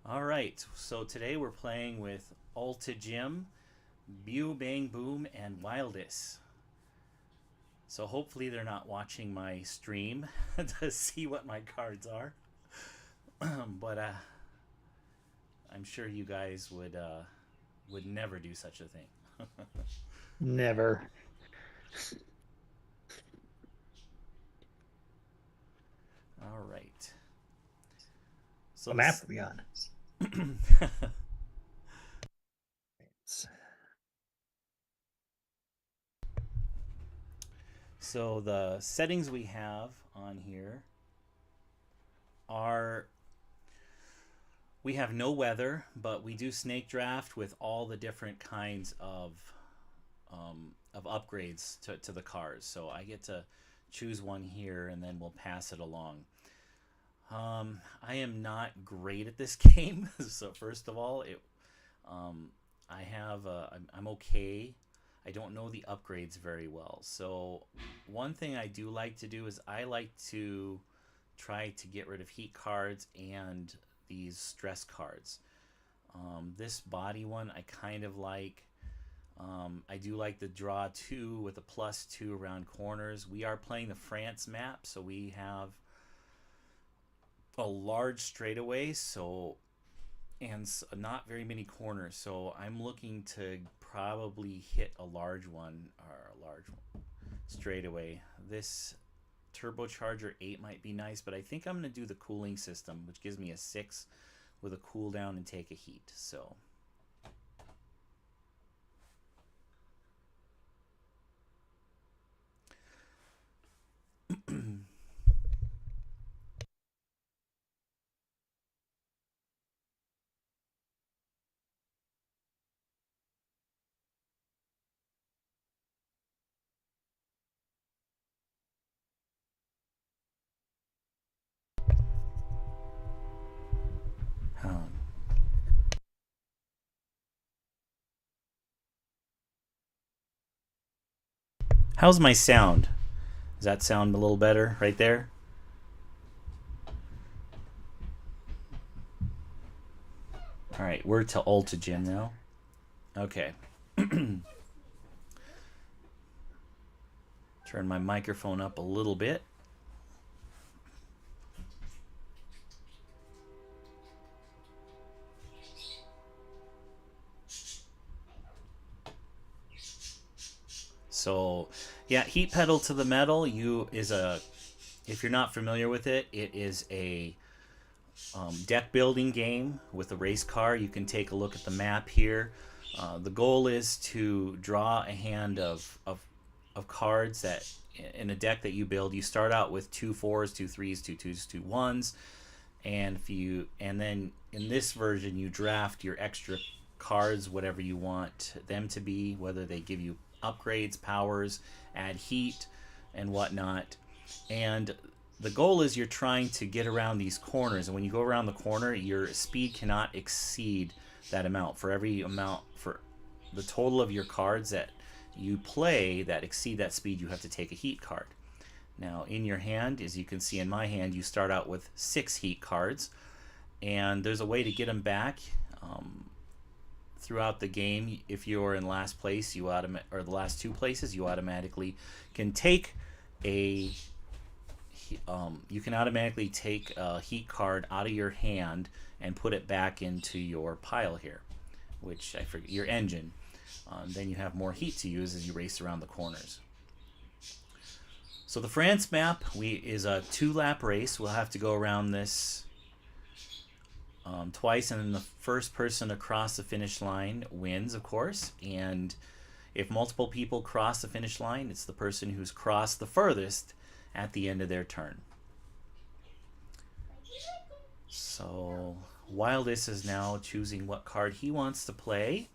All right, so today we're playing with Ulta Jim, Bew Bang Boom, and Wildest. So hopefully they're not watching my stream to see what my cards are. But I'm sure you guys would never do such a thing. Never. All right. So What map this are we on? so the settings we have on here are we have no weather, but we do snake draft with all the different kinds of upgrades to the cars. So I get to choose one here, and then we'll pass it along. I am not great at this game, so first of all, um, I'm okay. I don't know the upgrades very well. So one thing I do like to do is I like to try to get rid of heat cards and these stress cards. This body one I kind of like. I do like the draw two with a +2 around corners. We are playing the France map, so we have a large straightaway, so and not very many corners. So I'm looking to probably hit a large one or a large straightaway. This turbocharger 8 might be nice, but I think I'm going to do the cooling system, which gives me a 6 with a cooldown and take a heat. So um, how's my sound? Does that sound a little better right there? All right, we're to Ulta Gym now. Okay. Turn my microphone up a little bit. So, yeah, heat pedal to the metal. You is a if you're not familiar with it, it is a deck building game with a race car. You can take a look at the map here. The goal is to draw a hand of cards that in a deck that you build. You start out with 2 4s, 2 3s, 2 2s, 2 1s, and then in this version you draft your extra cards, whatever you want them to be, whether they give you upgrades, powers, add heat, and whatnot. And the goal is you're trying to get around these corners, and when you go around the corner, your speed cannot exceed that amount. For every amount for the total of your cards that you play that exceed that speed, you have to take a heat card. Now, in your hand, as you can see in my hand, you start out with 6 heat cards, and there's a way to get them back. Throughout the game, if you're in last place, or the last 2 places, you automatically can take a you can automatically take a heat card out of your hand and put it back into your pile here, which I forget your engine. Then you have more heat to use as you race around the corners. So the France map is a 2 lap race. We'll have to go around this twice, and then the first person to cross the finish line wins, of course. And if multiple people cross the finish line, it's the person who's crossed the furthest at the end of their turn. So Wildest is now choosing what card he wants to play.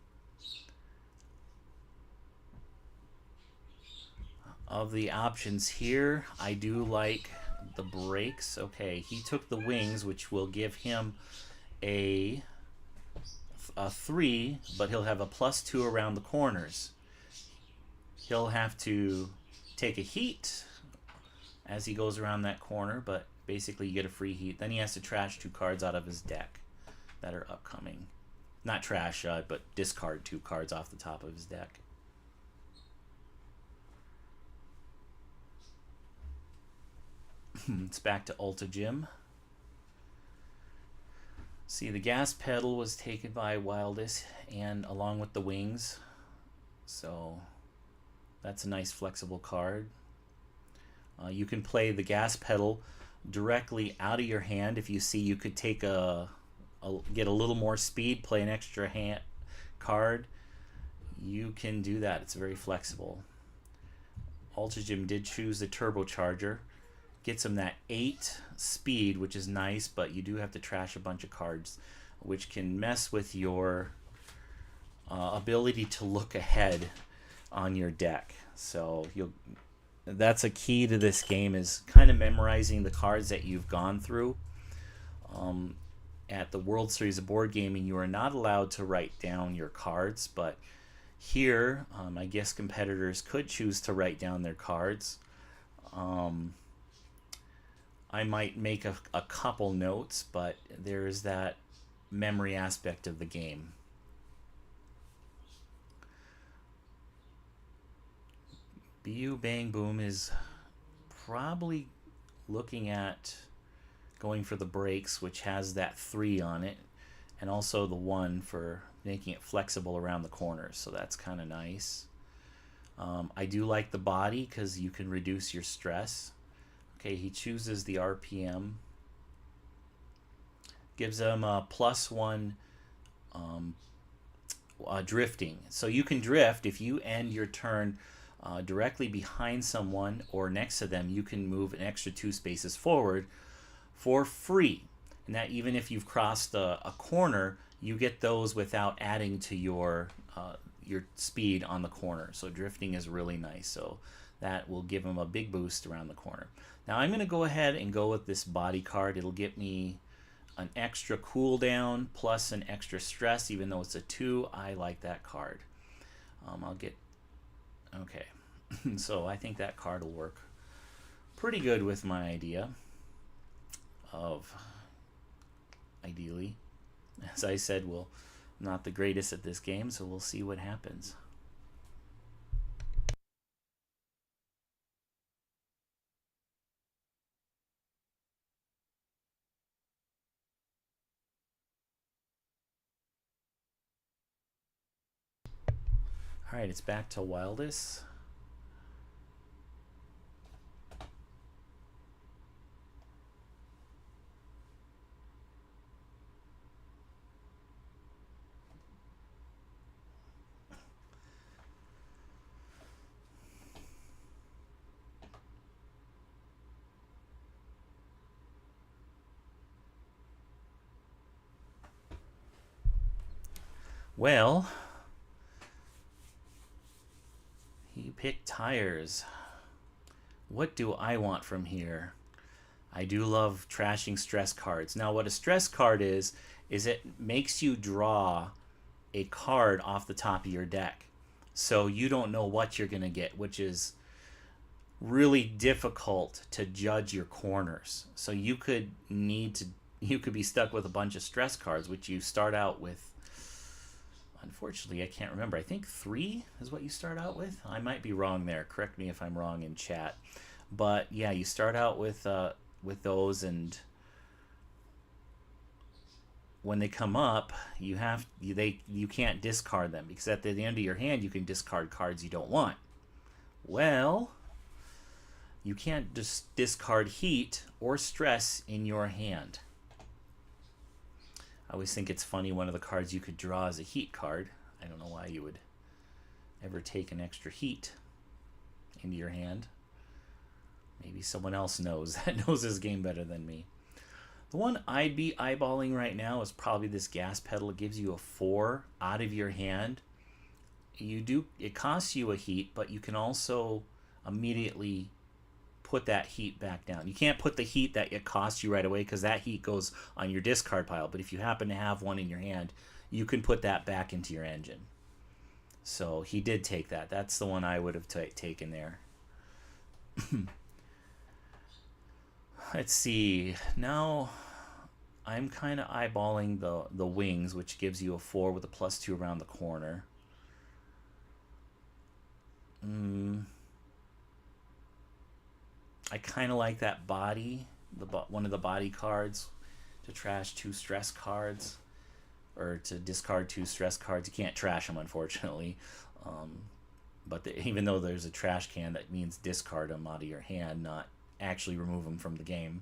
Of the options here, I do like the brakes. Okay, he took the wings, which will give him a a 3, but he'll have a +2 around the corners. He'll have to take a heat as he goes around that corner, but basically you get a free heat. Then he has to trash 2 cards out of his deck. that are upcoming. Not trash, but discard 2 cards off the top of his deck. It's back to Ulta Gym. See, the gas pedal was taken by Wildest, and along with the wings. So that's a nice flexible card. You can play the gas pedal directly out of your hand. If you see, you could take get a little more speed, play an extra hand card. You can do that. It's very flexible. Ultra Gym did choose the turbocharger. Gets him that 8 speed, which is nice, but you do have to trash a bunch of cards, which can mess with your ability to look ahead on your deck. So that's a key to this game, is kind of memorizing the cards that you've gone through. At the World Series of Board Gaming, you are not allowed to write down your cards, but here, I guess competitors could choose to write down their cards. I might make a couple notes, but there's that memory aspect of the game. BU Bang Boom is probably looking at going for the brakes, which has that 3 on it, and also the 1 for making it flexible around the corners, so that's kind of nice. I do like the body because you can reduce your stress. Okay, he chooses the RPM. Gives him a +1 drifting. So you can drift if you end your turn directly behind someone or next to them. You can move an extra 2 spaces forward for free. And that even if you've crossed a corner, you get those without adding to your speed on the corner. So drifting is really nice. So that will give him a big boost around the corner. Now I'm going to go ahead and go with this body card. It'll get me an extra cooldown plus an extra stress, even though it's a 2. I like that card. I'll get... Okay. So I think that card will work pretty good with my idea of... Ideally. As I said, I'm not the greatest at this game, so we'll see what happens. Alright, it's back to Wildest. Well, he picked tires. What do I want from here? I do love trashing stress cards. Now, what a stress card is it makes you draw a card off the top of your deck. So you don't know what you're going to get, which is really difficult to judge your corners. So you could be stuck with a bunch of stress cards, which you start out with. Unfortunately, I can't remember. I think 3 is what you start out with. I might be wrong there. Correct me if I'm wrong in chat. But yeah, you start out with those, and when they come up, you can't discard them, because at the end of your hand you can discard cards you don't want. Well, you can't just discard heat or stress in your hand. I always think it's funny, one of the cards you could draw is a heat card. I don't know why you would ever take an extra heat into your hand. Maybe someone else knows that knows this game better than me. The one I'd be eyeballing right now is probably this gas pedal. It gives you a 4 out of your hand. It costs you a heat, but you can also immediately put that heat back down. You can't put the heat that it costs you right away, because that heat goes on your discard pile. But if you happen to have one in your hand, you can put that back into your engine. So he did take that. That's the one I would have taken there. Let's see. Now I'm kind of eyeballing the wings, which gives you a 4 with a +2 around the corner. I kind of like that body, one of the body cards, to trash 2 stress cards, or to discard 2 stress cards. You can't trash them, unfortunately. But even though there's a trash can, that means discard them out of your hand, not actually remove them from the game.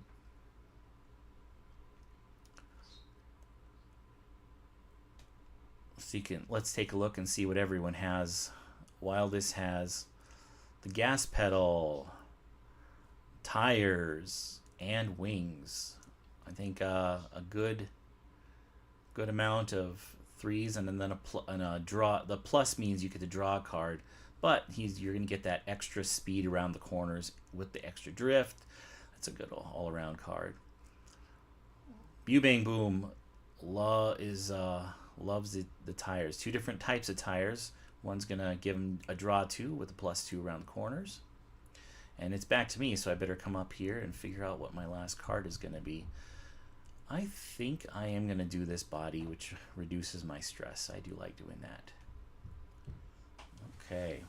So let's take a look and see what everyone has. Wildest has the gas pedal, tires, and wings. I think a good amount of threes, and then a draw. The plus means you get to draw a card, but you're going to get that extra speed around the corners with the extra drift. That's a good all-around card. Bew Bang Boom loves the tires. 2 different types of tires. One's going to give him a draw 2 with a +2 around the corners. And it's back to me, so I better come up here and figure out what my last card is going to be. I think I am going to do this body, which reduces my stress. I do like doing that. Okay.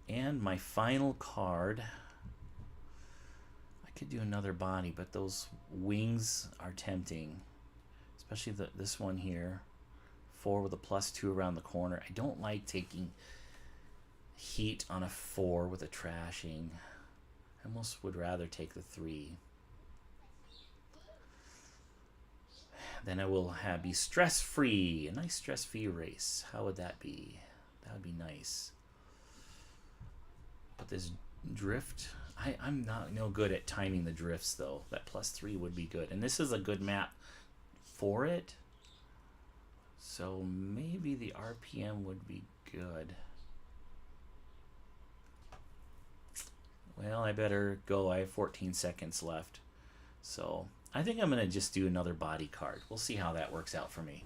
And my final card. I could do another body, but those wings are tempting. Especially this one here. 4 with a +2 around the corner. I don't like taking heat on a 4 with a trashing. I almost would rather take the 3. Then I will be stress-free. A nice stress-free race. How would that be? That would be nice. But this drift, I'm not no good at timing the drifts, though. That +3 would be good. And this is a good map for it. So maybe the RPM would be good. Well, I better go. I have 14 seconds left. So I think I'm going to just do another body card. We'll see how that works out for me.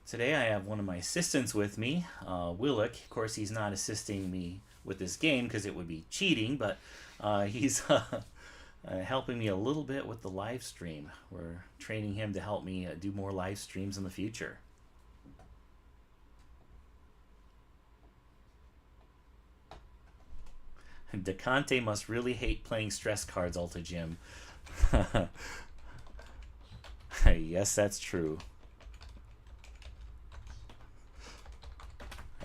Today I have one of my assistants with me, Willick. Of course, he's not assisting me with this game because it would be cheating, but he's helping me a little bit with the live stream. We're training him to help me do more live streams in the future. DeConte must really hate playing stress cards, Alta Jim. Yes, that's true.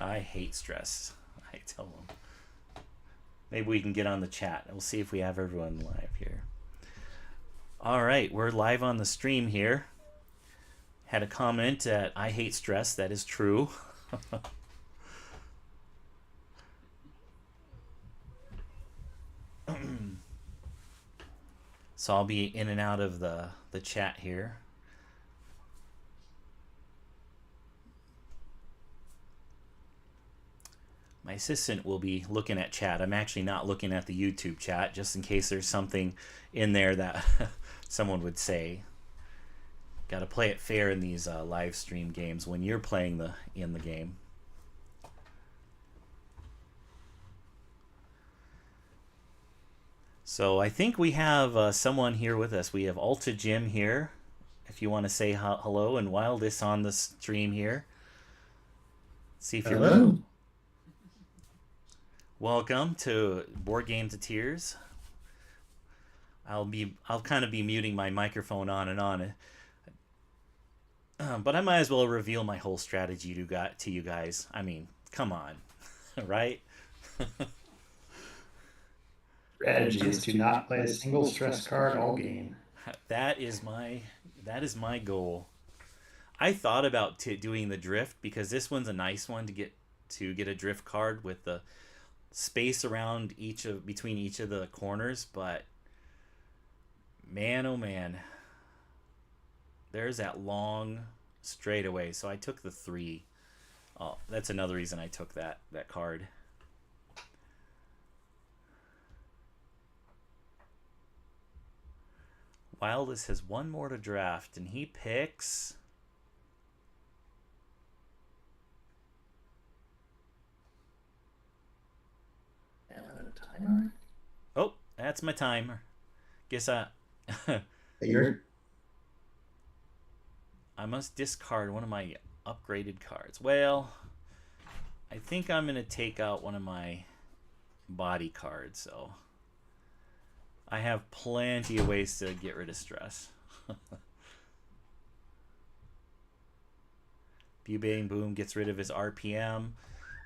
I hate stress. I tell them. Maybe we can get on the chat. We'll see if we have everyone live here. All right, we're live on the stream here. Had a comment that I hate stress. That is true. So I'll be in and out of the chat here. My assistant will be looking at chat. I'm actually not looking at the YouTube chat, just in case there's something in there that someone would say. Got to play it fair in these live stream games when you're playing in the game. So I think we have someone here with us. We have Alta Jim here. If you want to say hello, and Wildest on the stream here. See if you're Hello. Welcome to boardgametotears. I'll kind of be muting my microphone on and on, but I might as well reveal my whole strategy to you guys. I mean, come on, right? Strategy is to not play a single stress card all game. That is my goal. I thought about doing the drift because this one's a nice one to get a drift card with the space around between each of the corners, but man, oh man, there's that long straightaway. So I took the 3. Oh, that's another reason I took that card. Wildest has one more to draft, and he picks Timer? Oh, that's my timer. Guess You're I must discard one of my upgraded cards. Well, I think I'm going to take out one of my body cards, so I have plenty of ways to get rid of stress. Bubane Boom gets rid of his RPM.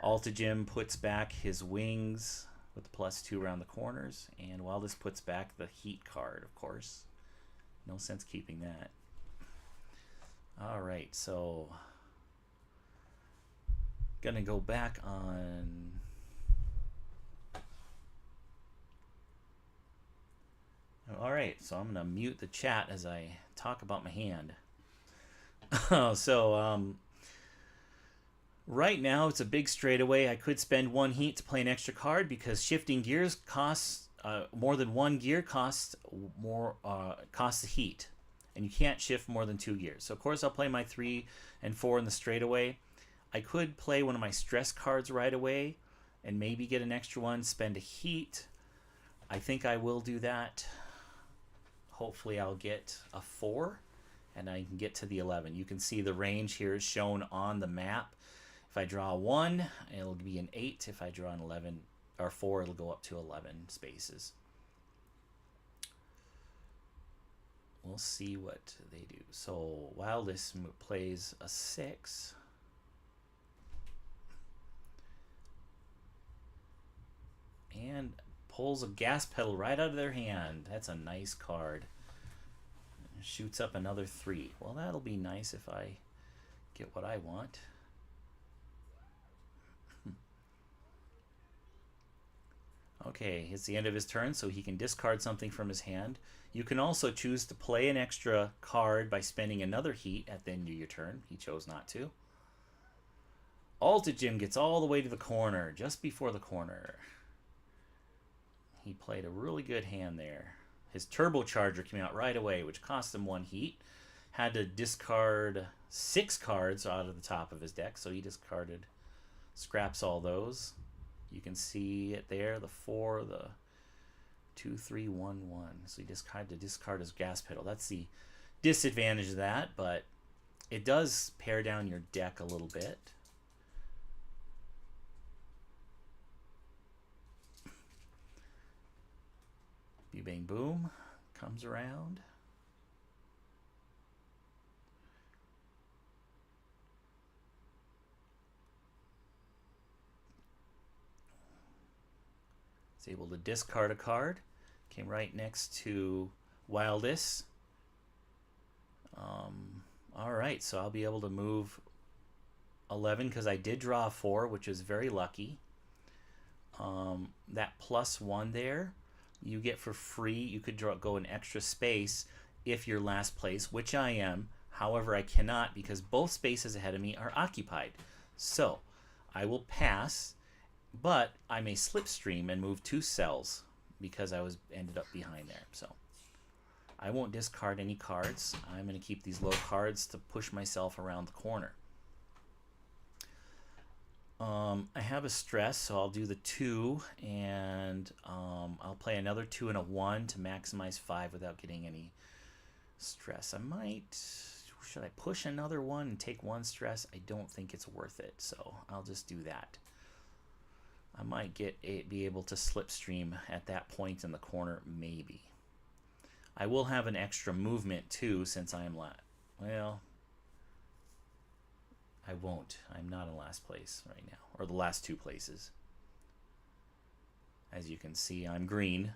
Altajim puts back his wings with the +2 around the corners. And while this puts back the heat card, of course. No sense keeping that. Alright, so gonna go back on alright, so I'm gonna mute the chat as I talk about my hand. So right now it's a big straightaway. I could spend 1 heat to play an extra card because shifting gears costs more than 1 gear costs costs heat, and you can't shift more than 2 gears. So of course I'll play my 3 and 4 in the straightaway. I could play one of my stress cards right away and maybe get an extra one, spend a heat. I think I will do that. Hopefully I'll get a 4 and I can get to the 11. You can see the range here is shown on the map. If I draw 1, it'll be an 8. If I draw an 11 or 4, it'll go up to 11 spaces. We'll see what they do. So while this plays a 6, and pulls a gas pedal right out of their hand. That's a nice card. Shoots up another 3. Well, that'll be nice if I get what I want. Okay, it's the end of his turn, so he can discard something from his hand. You can also choose to play an extra card by spending another heat at the end of your turn. He chose not to. Altajim gets all the way to the corner, just before the corner. He played a really good hand there. His turbocharger came out right away, which cost him 1 heat. Had to discard 6 cards out of the top of his deck, so he discarded, scraps all those. You can see it there, the 4, the 2, 3, 1, 1. So he just had to discard his gas pedal. That's the disadvantage of that, but it does pare down your deck a little bit. Bang Boom comes around. It's able to discard a card. Came right next to Wildest. Alright, so I'll be able to move 11 because I did draw a 4, which is very lucky. That +1 there, you get for free. You could go an extra space if you're last place, which I am. However, I cannot because both spaces ahead of me are occupied. So I will pass, but I may slipstream and move 2 cells because I ended up behind there. So I won't discard any cards. I'm going to keep these low cards to push myself around the corner. I have a stress, so I'll do the 2, and I'll play another 2 and a 1 to maximize 5 without getting any stress. I might, should I push another 1 and take 1 stress? I don't think it's worth it, so I'll just do that. I might be able to slipstream at that point in the corner, maybe. I will have an extra movement too, since I am well, I won't. I'm not in last place right now, or the last 2 places. As you can see, I'm green.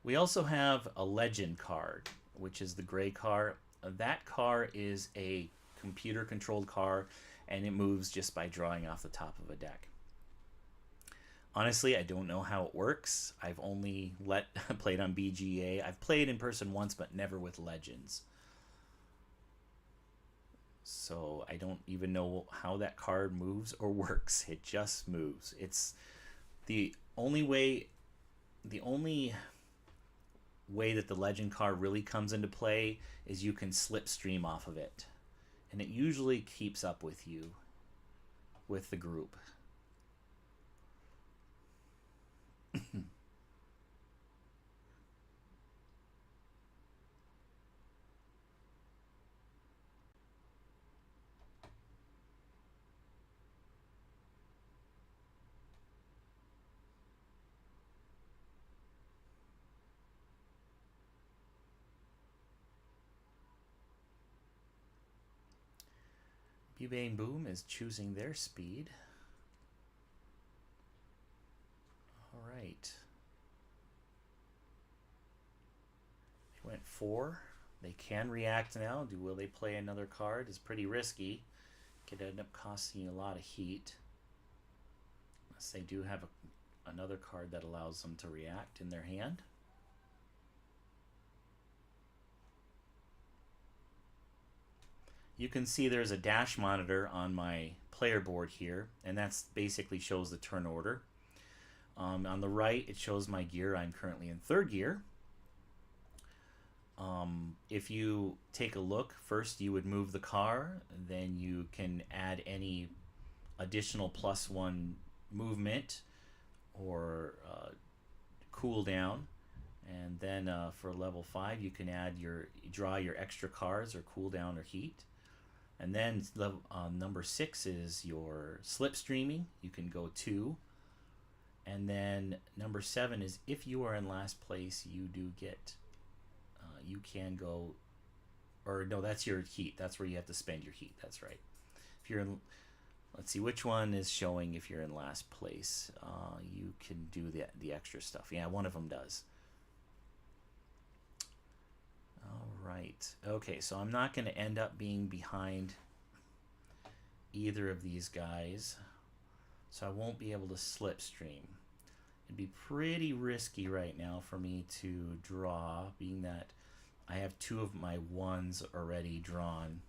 We also have a legend card, which is the gray car. That car is a computer-controlled car, and it moves just by drawing off the top of a deck. Honestly, I don't know how it works. I've only played on BGA. I've played in person once, but never with legends. So I don't even know how that card moves or works. It just moves. It's the only way that the legend card really comes into play is you can slipstream off of it. And it usually keeps up with you, with the group. Bubane Boom is choosing their speed. All right. They went 4. They can react now. Will they play another card? It's pretty risky. Could end up costing you a lot of heat. Unless they do have another card that allows them to react in their hand. You can see there's a dash monitor on my player board here, and that's basically shows the turn order. On the right, it shows my gear. I'm currently in 3rd gear. If you take a look, first you would move the car, then you can add any additional +1 movement or cooldown. And then for level 5, you can add draw your extra cards or cooldown or heat. And then number 6 is your slipstreaming. You can go 2. And then number 7 is if you are in last place, you do get, you can go, or no, that's your heat. That's where you have to spend your heat. That's right. If you're in, let's see, which one is showing if you're in last place. You can do the extra stuff. Yeah, one of them does. All right. Okay, so I'm not going to end up being behind either of these guys, so I won't be able to slipstream. It'd be pretty risky right now for me to draw, being that I have 2 of my 1s already drawn.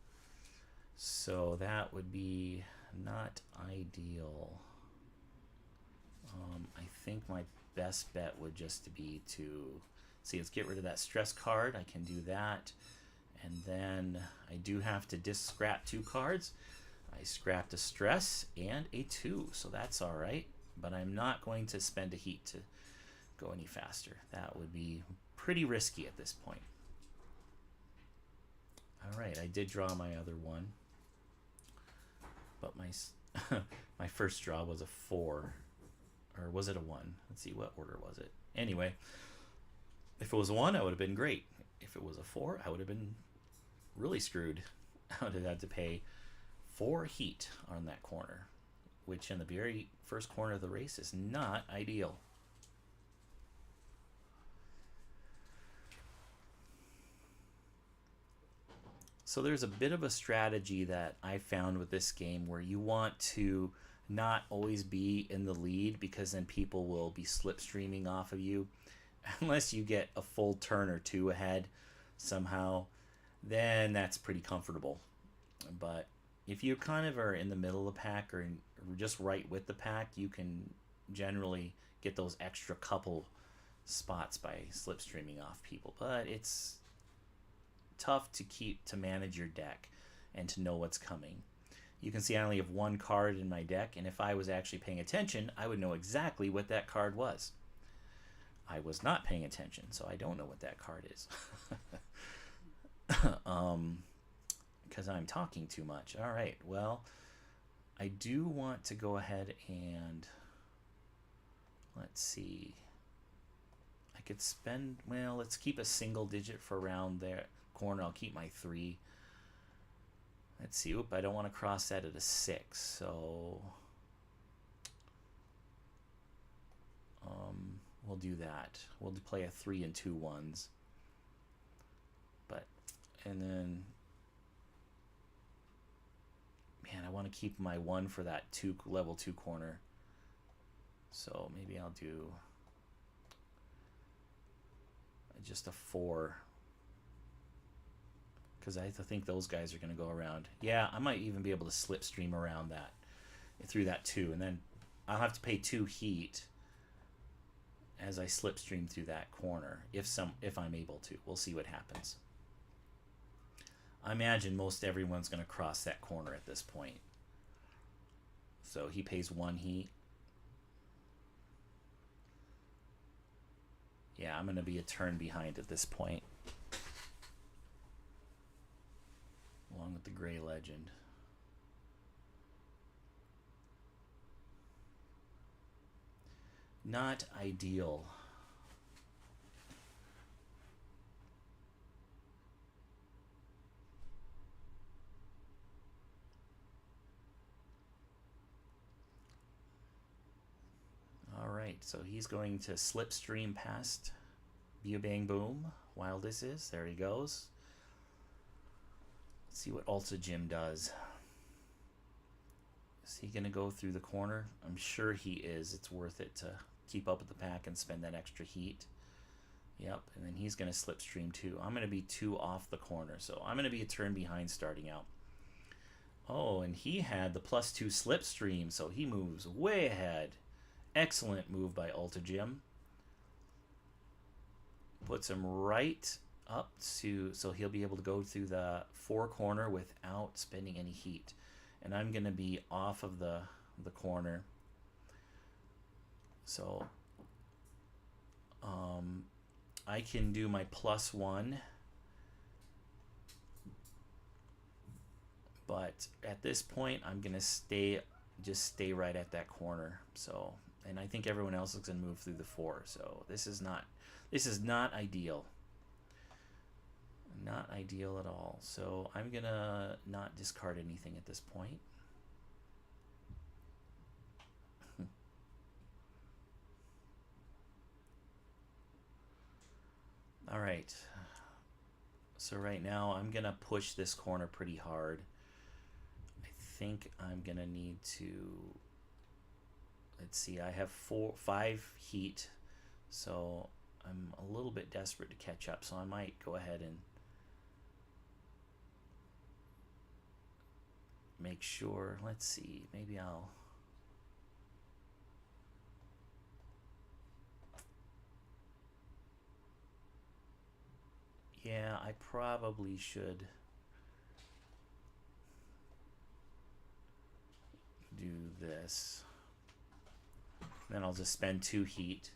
So that would be not ideal. I think my best bet would just be to see, let's get rid of that stress card. I can do that. And then I do have to scrap 2 cards. I scrapped a stress and a 2, so that's all right. But I'm not going to spend a heat to go any faster. That would be pretty risky at this point. All right, I did draw my other one. But my my first draw was a 4. Or was it a 1? Let's see, what order was it? Anyway, if it was a 1, I would have been great. If it was a 4, I would have been really screwed. I would have had to pay 4 heat on that corner, which in the very first corner of the race is not ideal. So there's a bit of a strategy that I found with this game where you want to not always be in the lead, because then people will be slipstreaming off of you. Unless you get a full turn or 2 ahead somehow, then that's pretty comfortable. But if you kind of are in the middle of the pack or just right with the pack, you can generally get those extra couple spots by slipstreaming off people. But it's tough to manage your deck and to know what's coming. You can see I only have 1 card in my deck, and if I was actually paying attention, I would know exactly what that card was. I was not paying attention, so I don't know what that card is. Because I'm talking too much. All right, well, I do want to go ahead and, let's see. I could spend, well, let's keep a single digit for around there corner. I'll keep my 3. Let's see. Oop, I don't want to cross that at a 6, so we'll do that. We'll play a 3 and 2 1s. But, and then, man, I want to keep my 1 for that level 2 corner. So maybe I'll do just a 4. Because I think those guys are going to go around. Yeah, I might even be able to slipstream around that, through that 2, and then I'll have to pay 2 heat as I slipstream through that corner, if I'm able to. We'll see what happens. I imagine most everyone's going to cross that corner at this point. So he pays 1 heat. Yeah, I'm going to be a turn behind at this point. Along with the Gray Legend. Not ideal. All right, so he's going to slipstream past Bang Boom. Wildest is. There he goes. Let's see what Ultra Jim does. Is he going to go through the corner? I'm sure he is. It's worth it to keep up with the pack and spend that extra heat. Yep, and then he's going to slipstream too. I'm going to be 2 off the corner, so I'm going to be a turn behind starting out. Oh, and he had the +2 slipstream, so he moves way ahead. Excellent move by Ultra Jim. Puts him right up to, so he'll be able to go through the 4 corner without spending any heat. And I'm going to be off of the corner. So I can do my +1. But at this point, I'm going to just stay right at that corner. So, and I think everyone else is going to move through the 4. So this is not ideal. Not ideal at all. So I'm going to not discard anything at this point. All right. So right now I'm going to push this corner pretty hard. I think I'm going to need to, let's see, I have 5 heat. So I'm a little bit desperate to catch up. So I might go ahead and make sure, let's see, maybe I'll, yeah, I probably should do this. Then I'll just spend 2 heat.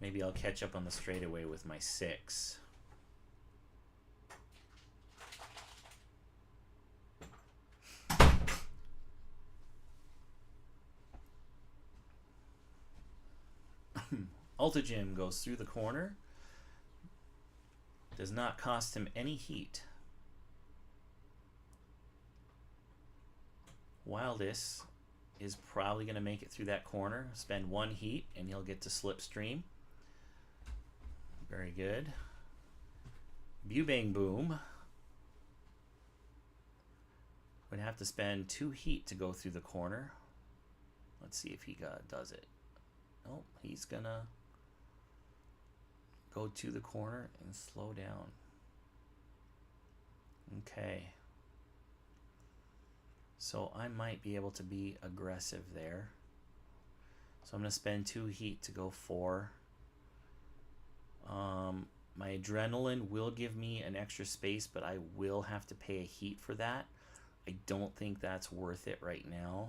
Maybe I'll catch up on the straightaway with my 6. Ultra Jim goes through the corner. Does not cost him any heat. Wildest is probably going to make it through that corner. Spend 1 heat and he'll get to slipstream. Very good. Bang Boom would have to spend 2 heat to go through the corner. Let's see if he does it. Nope, he's gonna go to the corner and slow down. Okay. So I might be able to be aggressive there. So I'm going to spend 2 heat to go 4. My adrenaline will give me an extra space, but I will have to pay a heat for that. I don't think that's worth it right now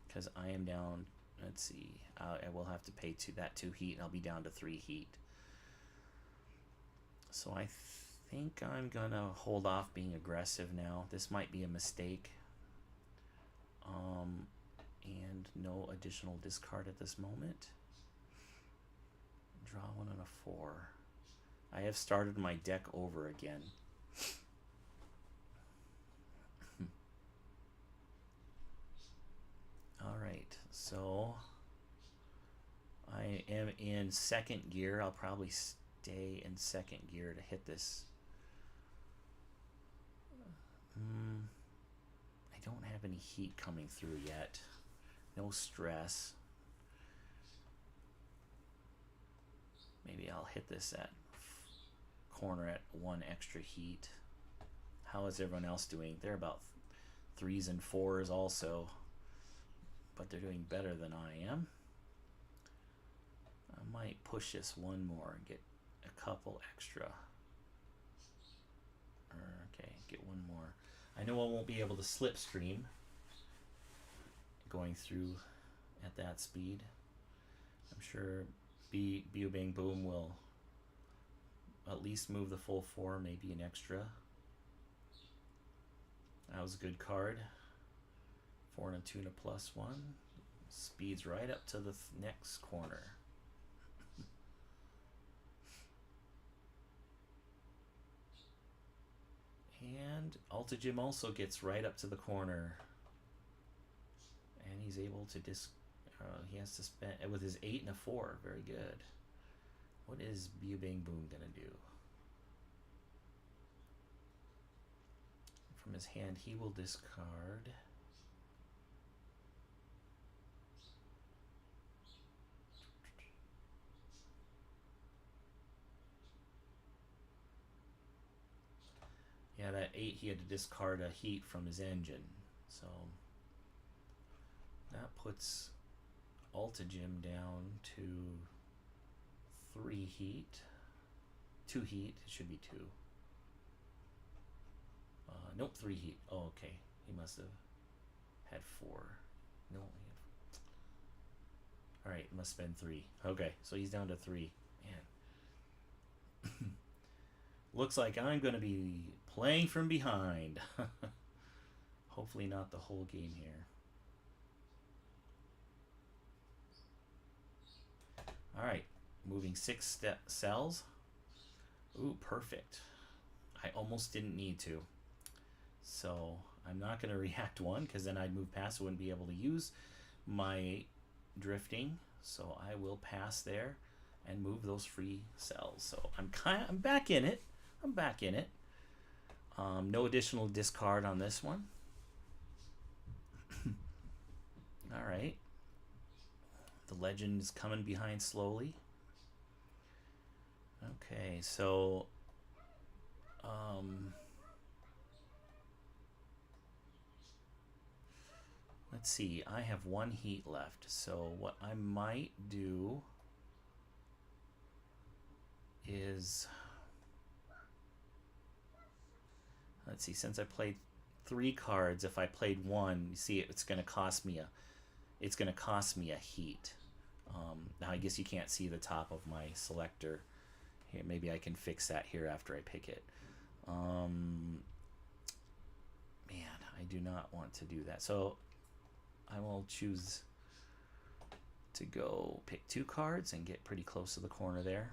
because I am down. Let's see. I will have to pay that 2 heat, and I'll be down to 3 heat. So I think I'm gonna hold off being aggressive now. This might be a mistake. And no additional discard at this moment. Draw 1 on a 4. I have started my deck over again. All right, so I am in 2nd gear. I'll probably stay in 2nd gear to hit this. I don't have any heat coming through yet. No stress. Maybe I'll hit this at corner at 1 extra heat. How is everyone else doing? They're about 3s and 4s also, but they're doing better than I am. I might push this 1 more and get a couple extra. Okay, get 1 more. I know I won't be able to slipstream going through at that speed. I'm sure Bang Boom will at least move the full 4, maybe an extra. That was a good card. 4 and a 2 and a +1. Speeds right up to the next corner. And Alta Jim also gets right up to the corner. And he's able to he has to spend with his 8 and a 4. Very good. What is Bang Boom gonna do? From his hand, he will discard. Yeah, that 8, he had to discard a heat from his engine. So that puts Alta Jim down to 3 heat. 2 heat. It should be 2. Nope, 3 heat. Oh, okay. He must have had 4. No, alright, it must have been 3. Okay, so he's down to 3. Man. Looks like I'm going to be playing from behind. Hopefully not the whole game here. Alright, moving 6 cells. Ooh, perfect. I almost didn't need to. So I'm not going to react 1 because then I'd move past. I wouldn't be able to use my drifting. So I will pass there and move those free cells. So I'm back in it. I'm back in it. No additional discard on this one. All right. The legend is coming behind slowly. Okay, so let's see. I have 1 heat left. So what I might do is, let's see, since I played 3 cards, if I played 1, you see it's going to cost me a heat. Now I guess you can't see the top of my selector here. Maybe I can fix that here after I pick it. Man, I do not want to do that. So I will choose to go pick 2 cards and get pretty close to the corner there.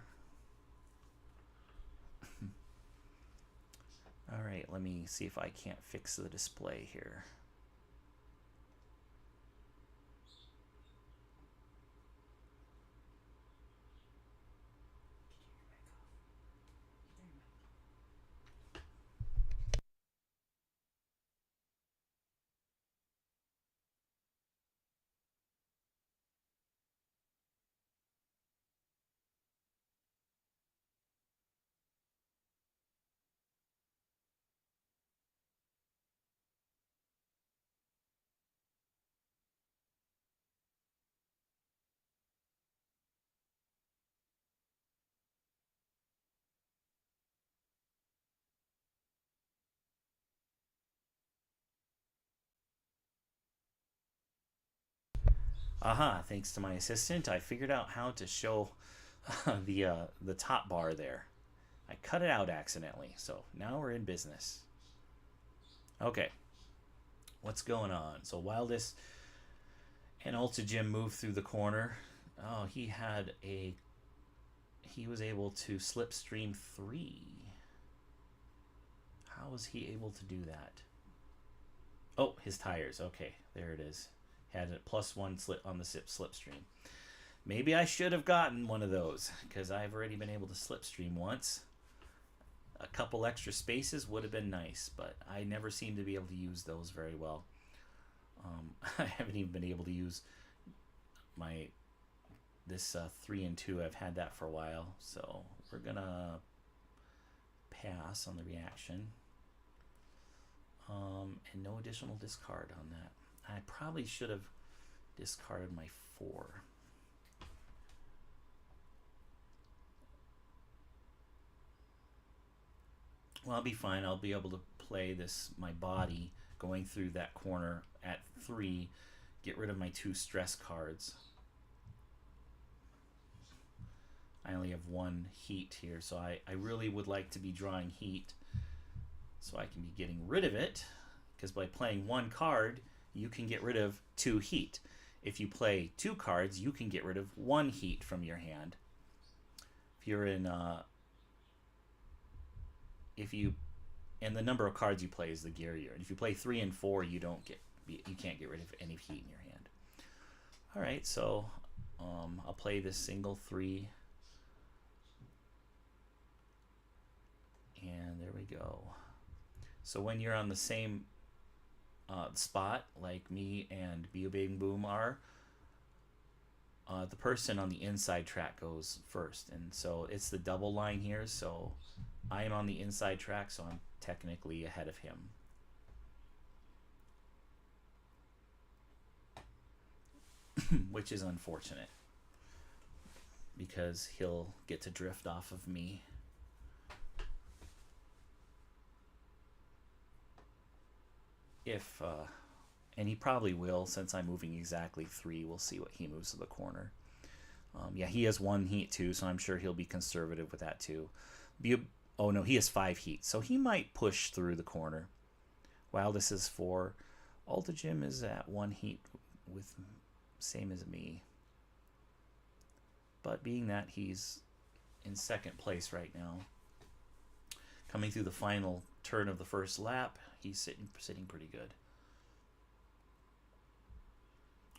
All right, let me see if I can't fix the display here. Aha, thanks to my assistant, I figured out how to show the top bar there. I cut it out accidentally, so now we're in business. Okay, what's going on? So Wildest and Alta Jim moved through the corner. Oh, he was able to slipstream 3. How was he able to do that? Oh, his tires. Okay, there it is. Had a +1 slip on the slipstream. Maybe I should have gotten one of those because I've already been able to slipstream once. A couple extra spaces would have been nice, but I never seem to be able to use those very well. I haven't even been able to use this 3 and 2. I've had that for a while, so we're gonna pass on the reaction. And no additional discard on that. I probably should have discarded my 4. Well, I'll be fine. I'll be able to play my body going through that corner at 3, get rid of my 2 stress cards. I only have one heat here, so I really would like to be drawing heat so I can be getting rid of it, because by playing one card, you can get rid of 2 heat. If you play 2 cards, you can get rid of 1 heat from your hand. If you're in, if you, and the number of cards you play is the gearier. And if you play 3 and 4, you can't get rid of any heat in your hand. All right, so I'll play this single 3. And there we go. So when you're on the same spot, like me and Bio Bang Boom are, the person on the inside track goes first. And so it's the double line here. So I am on the inside track, so I'm technically ahead of him. Which is unfortunate, because he'll get to drift off of me. If and he probably will, since I'm moving exactly 3. We'll see what he moves to the corner. Yeah, he has 1 heat too, so I'm sure he'll be conservative with that too. Oh no, he has 5 heat, so he might push through the corner. While this is 4, Altajim is at 1 heat, with same as me. But being that he's in second place right now, coming through the final turn of the first lap, he's sitting pretty good.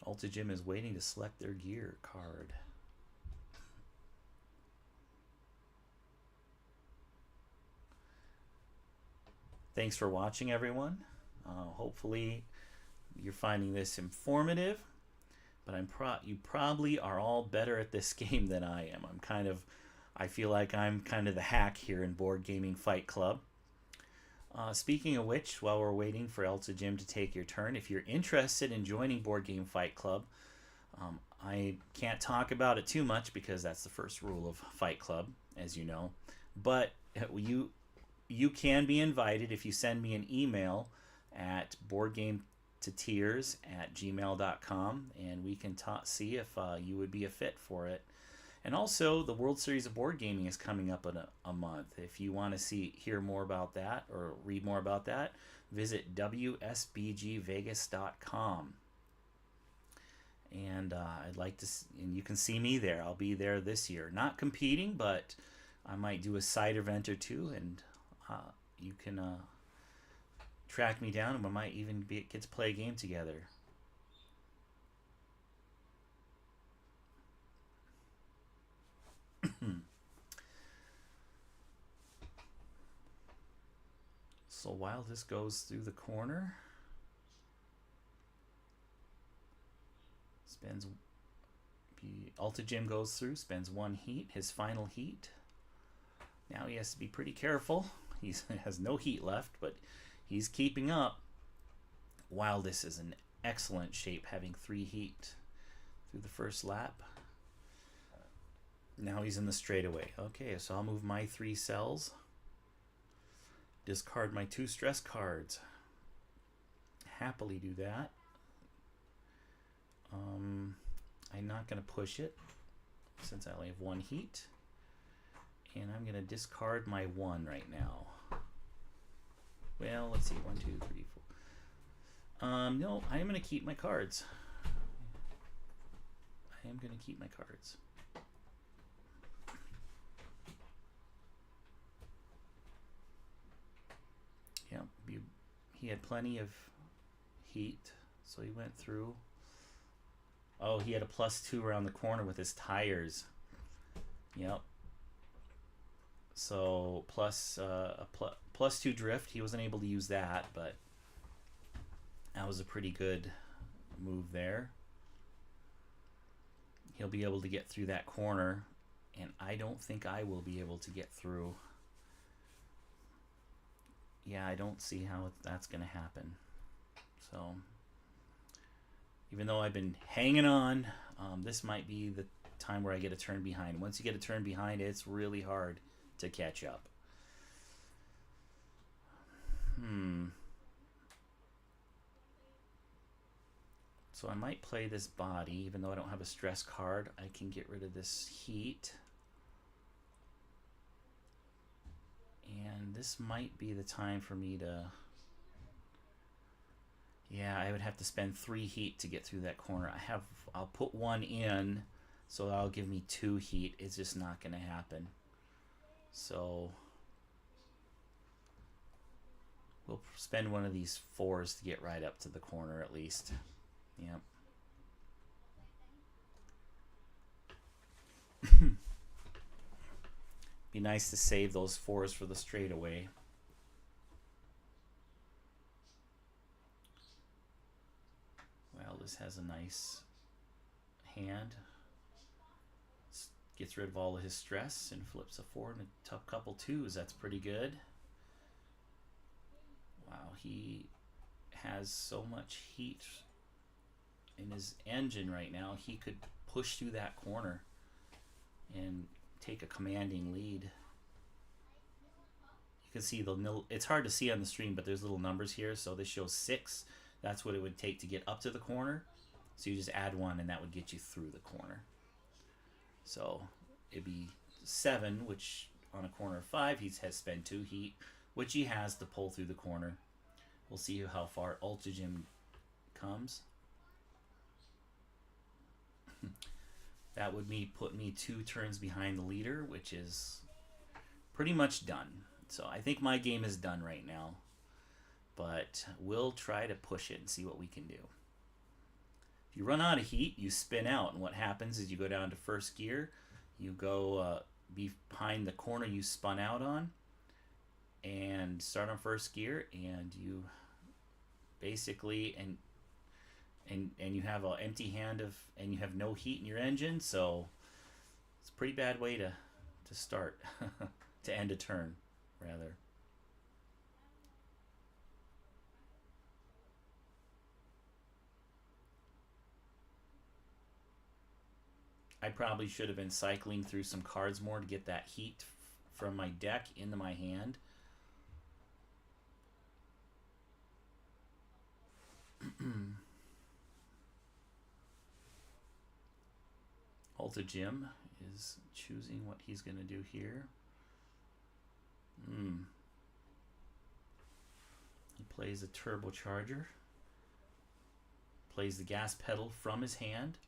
Altajim is waiting to select their gear card. Thanks for watching, everyone. Hopefully you're finding this informative, but you probably are all better at this game than I am. I feel like I'm kind of the hack here in Board Gaming Fight Club. Speaking of which, while we're waiting for Altajim to take your turn, if you're interested in joining Board Game Fight Club, I can't talk about it too much because that's the first rule of Fight Club, as you know. But you can be invited if you send me an email at boardgametotears@gmail.com, and we can see if you would be a fit for it. And also, the World Series of Board Gaming is coming up in a month. If you want to hear more about that or read more about that, visit wsbgvegas.com. And I'd like to, and you can see me there. I'll be there this year. Not competing, but I might do a side event or 2, and you can track me down, and we might even get to play a game together. So while this goes through the corner, Altajim goes through, spends 1 heat, his final heat. Now he has to be pretty careful. He has no heat left, but he's keeping up. While this is in excellent shape, having 3 heat through the first lap. Now he's in the straightaway. Okay, so I'll move my 3 cells. Discard my 2 stress cards. Happily do that. I'm not going to push it since I only have 1 heat. And I'm going to discard my 1 right now. Well, let's see. 1, 2, 3, 4. No, I am going to keep my cards. I am going to keep my cards. Yeah, he had plenty of heat, so he went through. Oh, he had a +2 around the corner with his tires. Yep. So +2 drift. He wasn't able to use that, but that was a pretty good move there. He'll be able to get through that corner, and I don't think I will be able to get through. Yeah, I don't see how that's going to happen. So, even though I've been hanging on, this might be the time where I get a turn behind. Once you get a turn behind, it's really hard to catch up. So I might play this body, even though I don't have a stress card. I can get rid of this heat. And this might be the time for me to... Yeah, I would have to spend 3 heat to get through that corner. I'll put 1 in, so that'll give me 2 heat. It's just not going to happen. So we'll spend one of these 4s to get right up to the corner at least. Yep. Be nice to save those 4s for the straightaway. Well, this has a nice hand. Gets rid of all of his stress and flips a 4 and a tough couple 2s. That's pretty good. Wow, he has so much heat in his engine right now. He could push through that corner and take a commanding lead. You can see it's hard to see on the stream, but there's little numbers here. So this shows 6. That's what it would take to get up to the corner. So you just add 1 and that would get you through the corner. So it'd be 7, which on a corner of 5, he has spent 2 heat, which he has to pull through the corner. We'll see how far Ultra Jim comes. That would put me 2 turns behind the leader, which is pretty much done. So I think my game is done right now. But we'll try to push it and see what we can do. If you run out of heat, you spin out. And what happens is you go down to first gear. You go behind the corner you spun out on. And start on first gear. And you basically... And you have an empty hand and you have no heat in your engine, so it's a pretty bad way to start, to end a turn, rather. I probably should have been cycling through some cards more to get that heat from my deck into my hand. Ultra Jim is choosing what he's going to do here. He plays a turbocharger. Plays the gas pedal from his hand.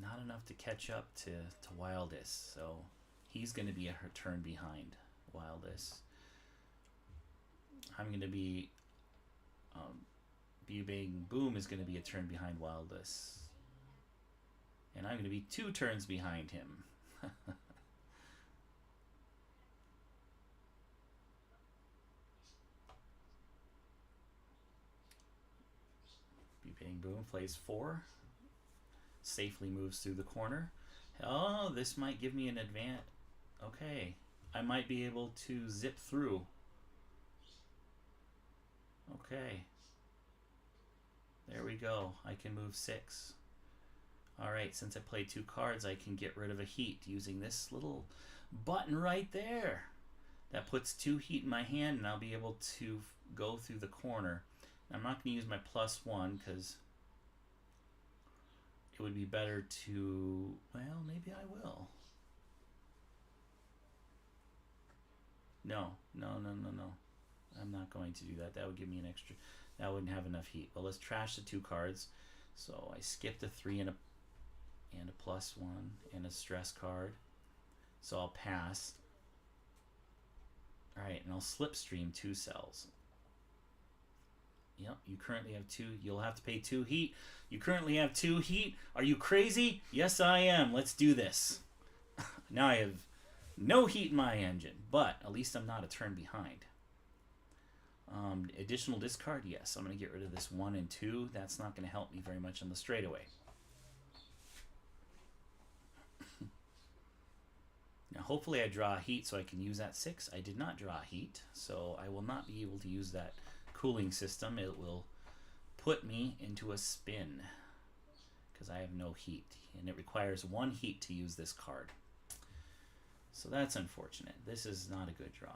Not enough to catch up to Wildest, so he's going to be a turn behind Wildest. I'm going to be... Bang Boom is going to be a turn behind Wildest. And I'm going to be 2 turns behind him. Bang Boom plays 4. Safely moves through the corner. Oh, this might give me an advance. Okay. I might be able to zip through. Okay. There we go. I can move 6. Alright, since I played 2 cards, I can get rid of a heat using this little button right there. That puts 2 heat in my hand, and I'll be able to go through the corner. I'm not going to use my +1 because it would be better to... Well, maybe I will. No. I'm not going to do that. That would give me an extra... That wouldn't have enough heat. But let's trash the 2 cards. So I skipped a 3 and a +1 and a stress card. So I'll pass. Alright, and I'll slipstream 2 cells. Yep, you currently have 2. You'll have to pay 2 heat. You currently have 2 heat. Are you crazy? Yes, I am. Let's do this. Now I have no heat in my engine, but at least I'm not a turn behind. Additional discard, yes. I'm going to get rid of this 1 and 2. That's not going to help me very much on the straightaway. Now, hopefully I draw heat so I can use that 6. I did not draw heat, so I will not be able to use that cooling system. It will put me into a spin because I have no heat, and it requires 1 heat to use this card. So that's unfortunate. This is not a good draw.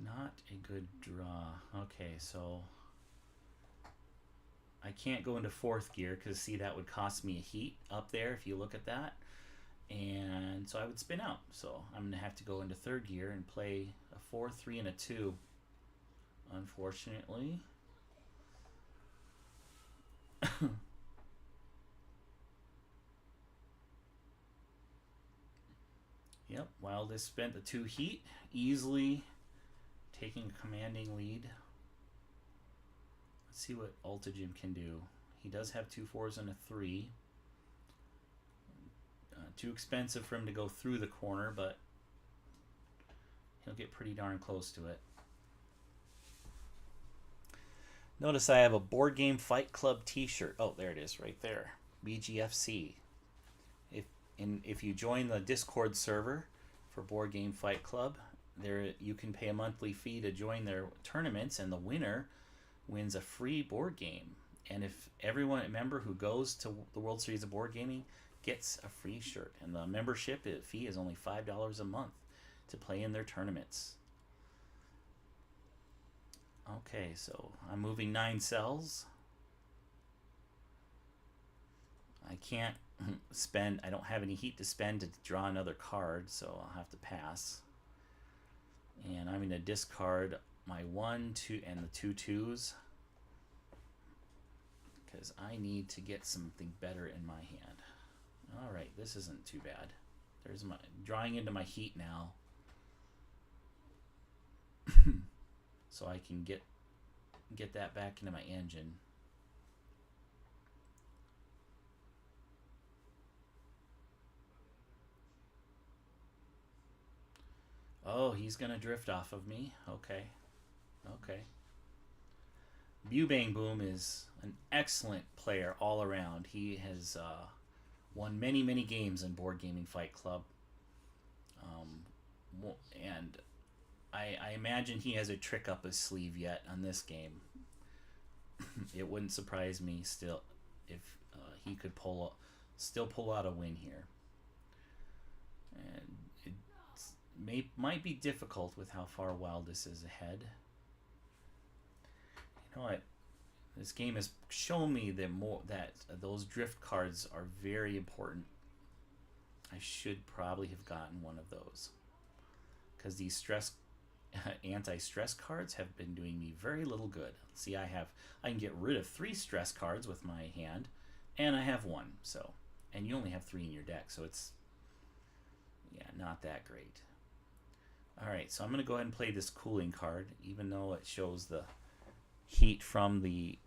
Not a good draw. Okay, so I can't go into fourth gear because, see, that would cost me a heat up there if you look at that. And so I would spin out. So I'm going to have to go into third gear and play a 4, 3, and a 2. Unfortunately. Yep, Wildest spent the 2 heat, easily taking a commanding lead. Let's see what Ultigym can do. He does have 2 4s and a 3. Too expensive for him to go through the corner, but he'll get pretty darn close to it. Notice I have a Board Game Fight Club t-shirt. Oh, there it is right there. BGFC. If you join the Discord server for Board Game Fight Club, there you can pay a monthly fee to join their tournaments, and the winner wins a free board game. And if everyone member who goes to the World Series of Board Gaming gets a free shirt, and the membership fee is only $5 a month to play in their tournaments. Okay, so I'm moving 9 cells. I can't spend, I don't have any heat to spend to draw another card, so I'll have to pass. And I'm going to discard my 1, 2, and the 2 2s because I need to get something better in my hand. All right, this isn't too bad. There's my drawing into my heat now. So I can get that back into my engine. Oh, he's gonna drift off of me. Okay. Okay. Bang Boom is an excellent player all around. He has won many, many games in Board Gaming Fight Club. And I imagine he has a trick up his sleeve yet on this game. It wouldn't surprise me still if he could still pull out a win here. And it might be difficult with how far Wildest is ahead. You know what? This game has shown me that those drift cards are very important. I should probably have gotten one of those because these anti-stress cards have been doing me very little good. See, I can get rid of 3 stress cards with my hand, and I have 1. So, and you only have 3 in your deck, so it's not that great. All right, so I'm going to go ahead and play this cooling card, even though it shows the heat from the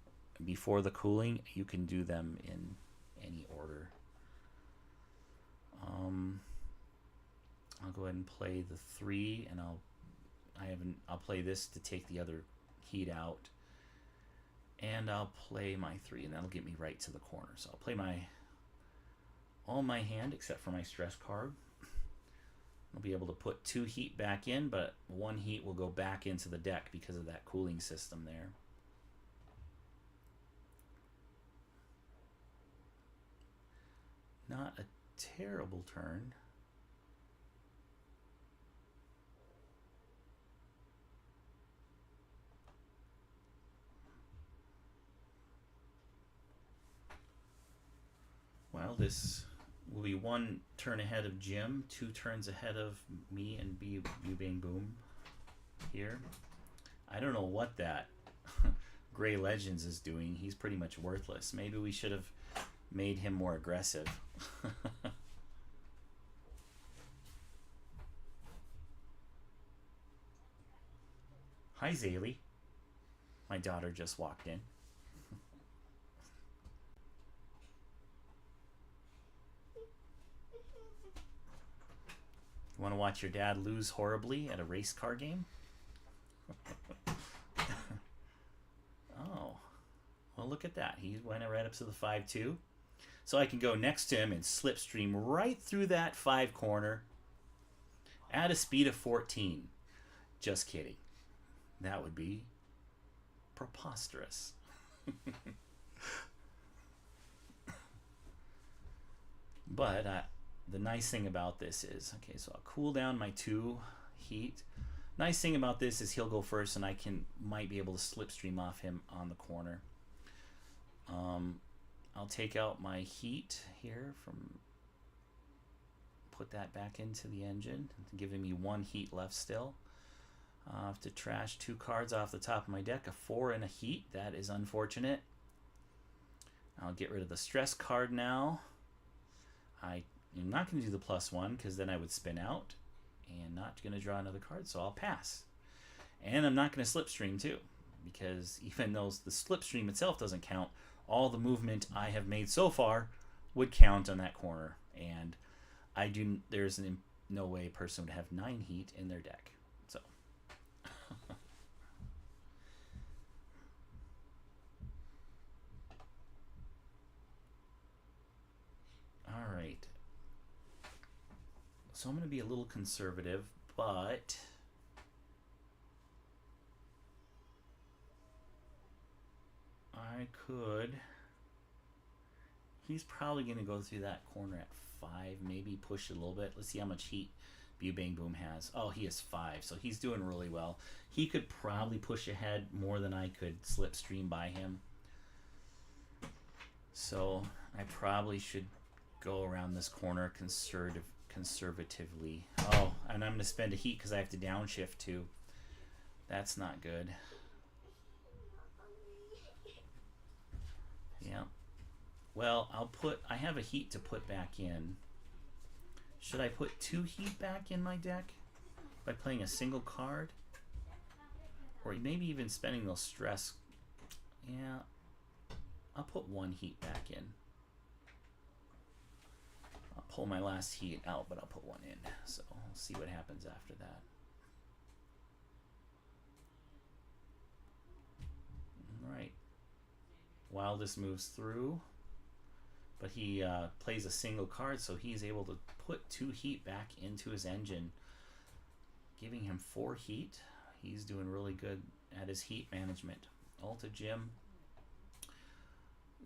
before the cooling. You can do them in any order. I'll go ahead and play the 3, and I'll play this to take the other heat out, and I'll play my 3, and that'll get me right to the corner. So I'll play all my hand except for my stress card. I'll be able to put 2 heat back in, but 1 heat will go back into the deck because of that cooling system there. Not a terrible turn. Well, this will be 1 turn ahead of Jim, 2 turns ahead of me and Bang Boom here. I don't know what that Gray Legends is doing. He's pretty much worthless. Maybe we should have made him more aggressive. Hi, Zaylee. My daughter just walked in. You want to watch your dad lose horribly at a race car game? Oh, well, look at that. He went right up to the 5-2. So I can go next to him and slipstream right through that 5 corner at a speed of 14. Just kidding. That would be preposterous. But the nice thing about this is, okay, so I'll cool down my 2 heat. Nice thing about this is he'll go first, and I might be able to slipstream off him on the corner. I'll take out my heat here put that back into the engine, giving me 1 heat left still. I have to trash 2 cards off the top of my deck, a 4 and a heat. That is unfortunate. I'll get rid of the stress card now. I'm not going to do the +1 because then I would spin out and not going to draw another card, so I'll pass. And I'm not going to slipstream too, because even though the slipstream itself doesn't count, all the movement I have made so far would count on that corner, and there's no way a person would have 9 heat in their deck. So all right. So I'm going to be a little conservative, but I could. He's probably going to go through that corner at 5, maybe push it a little bit. Let's see how much heat Bang Boom has. Oh, he has 5, so he's doing really well. He could probably push ahead more than I could slipstream by him. So I probably should go around this corner conservatively. Oh, and I'm going to spend a heat because I have to downshift too. That's not good. Yeah. Well, I have a heat to put back in. Should I put 2 heat back in my deck by playing a single card? Or maybe even spending those stress. Yeah. I'll put 1 heat back in. I'll pull my last heat out, but I'll put 1 in. So we'll see what happens after that. All right. While this moves through, but he plays a single card, so he's able to put 2 heat back into his engine, giving him 4 heat. He's doing really good at his heat management. Alta Jim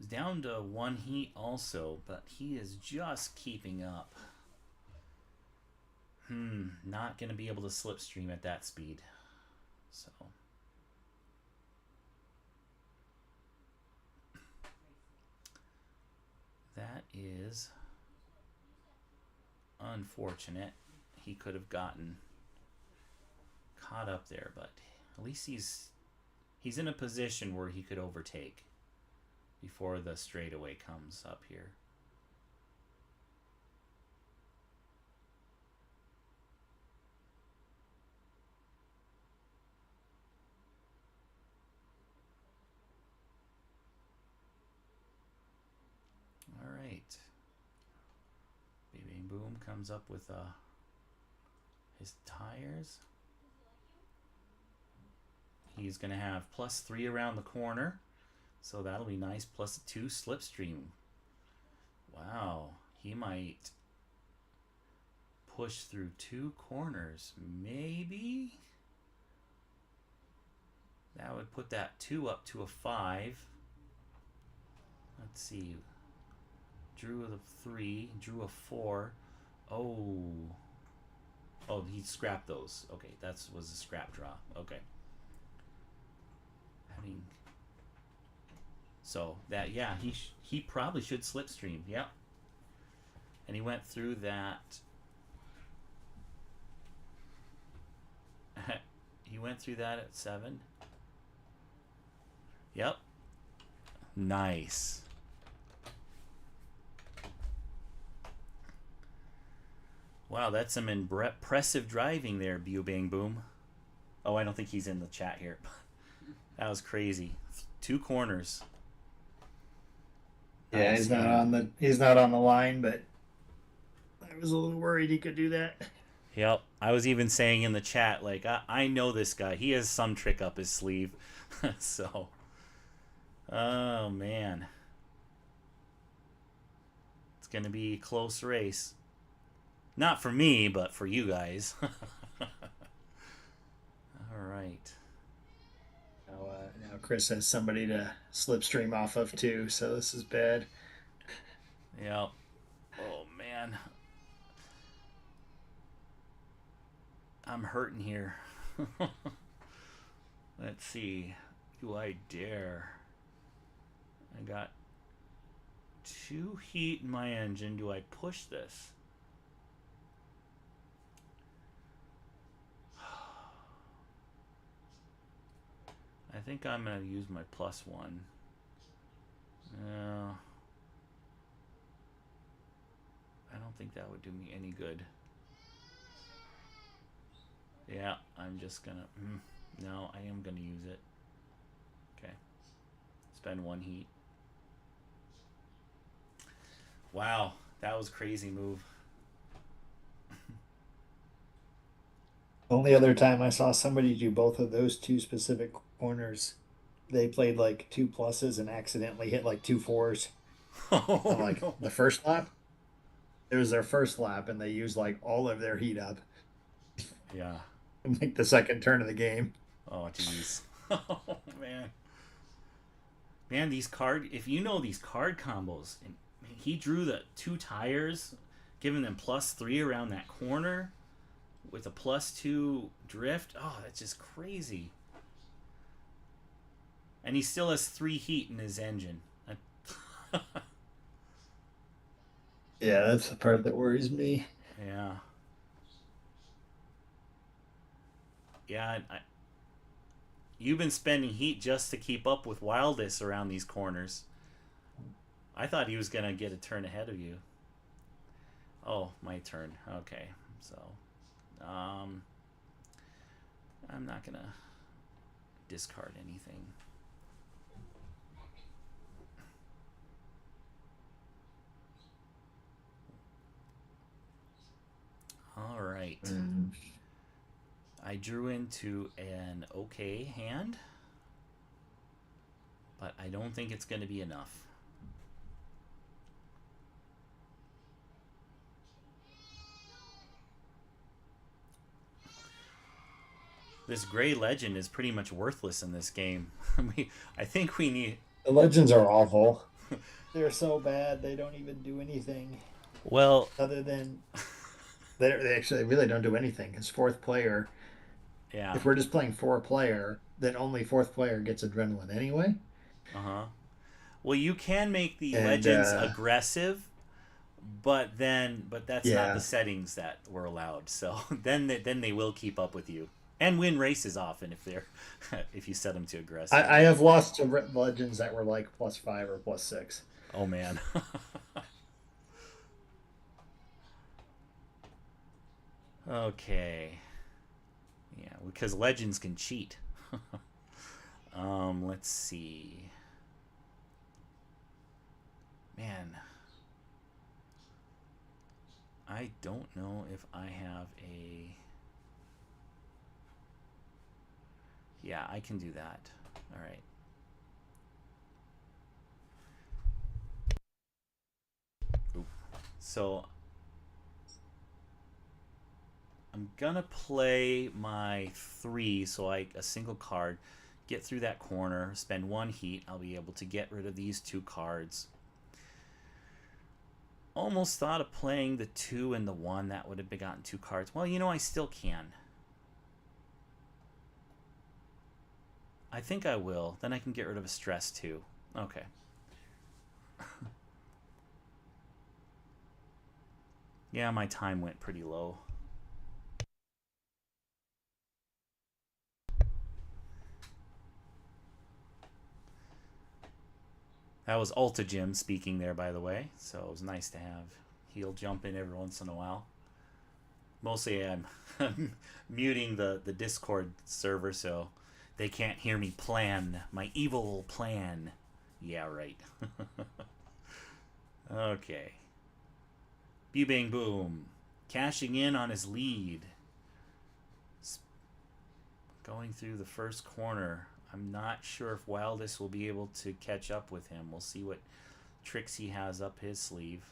is down to 1 heat also, but he is just keeping up. Not going to be able to slipstream at that speed. So that is unfortunate. He could have gotten caught up there, but at least he's in a position where he could overtake before the straightaway comes up here. All right. Bang Boom comes up with his tires. He's going to have +3 around the corner, so that'll be nice. +2 slipstream. Wow, he might push through 2 corners. Maybe that would put that 2 up to a 5. Let's see. Drew a 3, drew a 4. Oh, he scrapped those. Okay, that was a scrap draw. Okay. So that, yeah, he probably should slipstream. Yep. And he went through that. He went through that at 7. Yep. Nice. Wow, that's some impressive driving there, Bang Boom. Oh, I don't think he's in the chat here. That was crazy. 2 corners. Yeah, Nice. he's not on the line, but I was a little worried he could do that. Yep. I was even saying in the chat, like, I know this guy. He has some trick up his sleeve. So, oh man, it's gonna be a close race. Not for me, but for you guys. All right. Now Chris has somebody to slipstream off of too, so this is bad. Yep. Oh man. I'm hurting here. Let's see. Do I dare? I got 2 heat in my engine. Do I push this? I think I'm going to use my +1. No. I don't think that would do me any good. Yeah, I'm just going to... no, I am going to use it. Okay. Spend 1 heat. Wow, that was a crazy move. Only other time I saw somebody do both of those two specific corners, they played like two pluses and accidentally hit like two fours on Oh, like no. the first lap. It was their first lap and they used like all of their heat up Yeah. in like the second turn of the game. Oh, jeez. Oh, man. Man, these card... if you know these card combos, and he drew the 2 tires, giving them +3 around that corner with a +2 drift. Oh, that's just crazy. And he still has 3 heat in his engine. Yeah, that's the part that worries me. Yeah. Yeah, you've been spending heat just to keep up with Wildest around these corners. I thought he was going to get a turn ahead of you. Oh, my turn. Okay. So, um, I'm not going to discard anything. All right. I drew into an okay hand, but I don't think it's going to be enough. This gray legend is pretty much worthless in this game. I think we need... The legends are awful. They're so bad they don't even do anything well, other than they actually really don't do anything because fourth player, yeah. if we're just playing 4 player, then only fourth player gets adrenaline anyway. Uh-huh. Well, you can make the And legends aggressive, but that's not the yeah, settings that were allowed. So then they will keep up with you and win races often if they're if you set them to aggressive. I have lost to legends that were like +5 or +6. Oh man. Okay. Yeah, because legends can cheat. Let's see. Man, I don't know if I have a... yeah, I can do that. All right. Oop. So I'm gonna play my 3, so a single card, get through that corner, spend 1 heat. I'll be able to get rid of these 2 cards. Almost thought of playing the 2 and the 1. That would have begotten 2 cards. Well, I still can. I think I will. Then I can get rid of a stress too. Okay. Yeah, my time went pretty low. That was Alta Jim speaking there, by the way. So it was nice to have. He'll jump in every once in a while. Mostly I'm muting the Discord server so they can't hear me plan my evil plan. Yeah, right. Okay. Bew bang boom. Cashing in on his lead. Going through the first corner. I'm not sure if Wildest will be able to catch up with him. We'll see what tricks he has up his sleeve.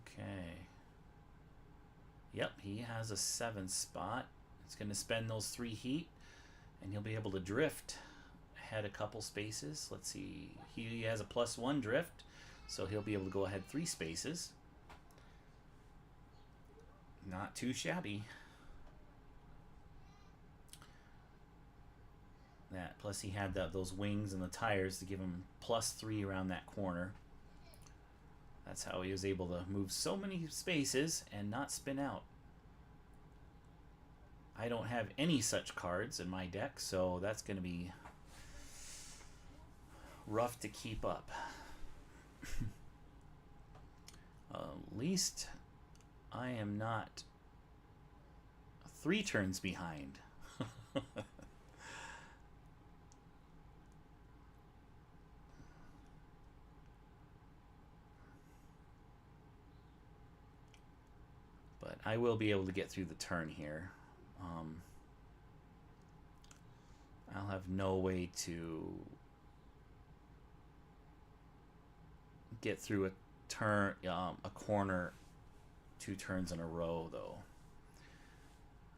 Okay. Yep, he has a 7 spot. He's going to spend those 3 heat, and he'll be able to drift ahead a couple spaces. Let's see. He has a +1 drift, so he'll be able to go ahead 3 spaces. Not too shabby. That plus he had those wings and the tires to give him +3 around that corner. That's how he was able to move so many spaces and not spin out. I don't have any such cards in my deck, so that's going to be rough to keep up. At least I am not 3 turns behind. But I will be able to get through the turn here. I'll have no way to get through a turn, a corner 2 turns in a row, though.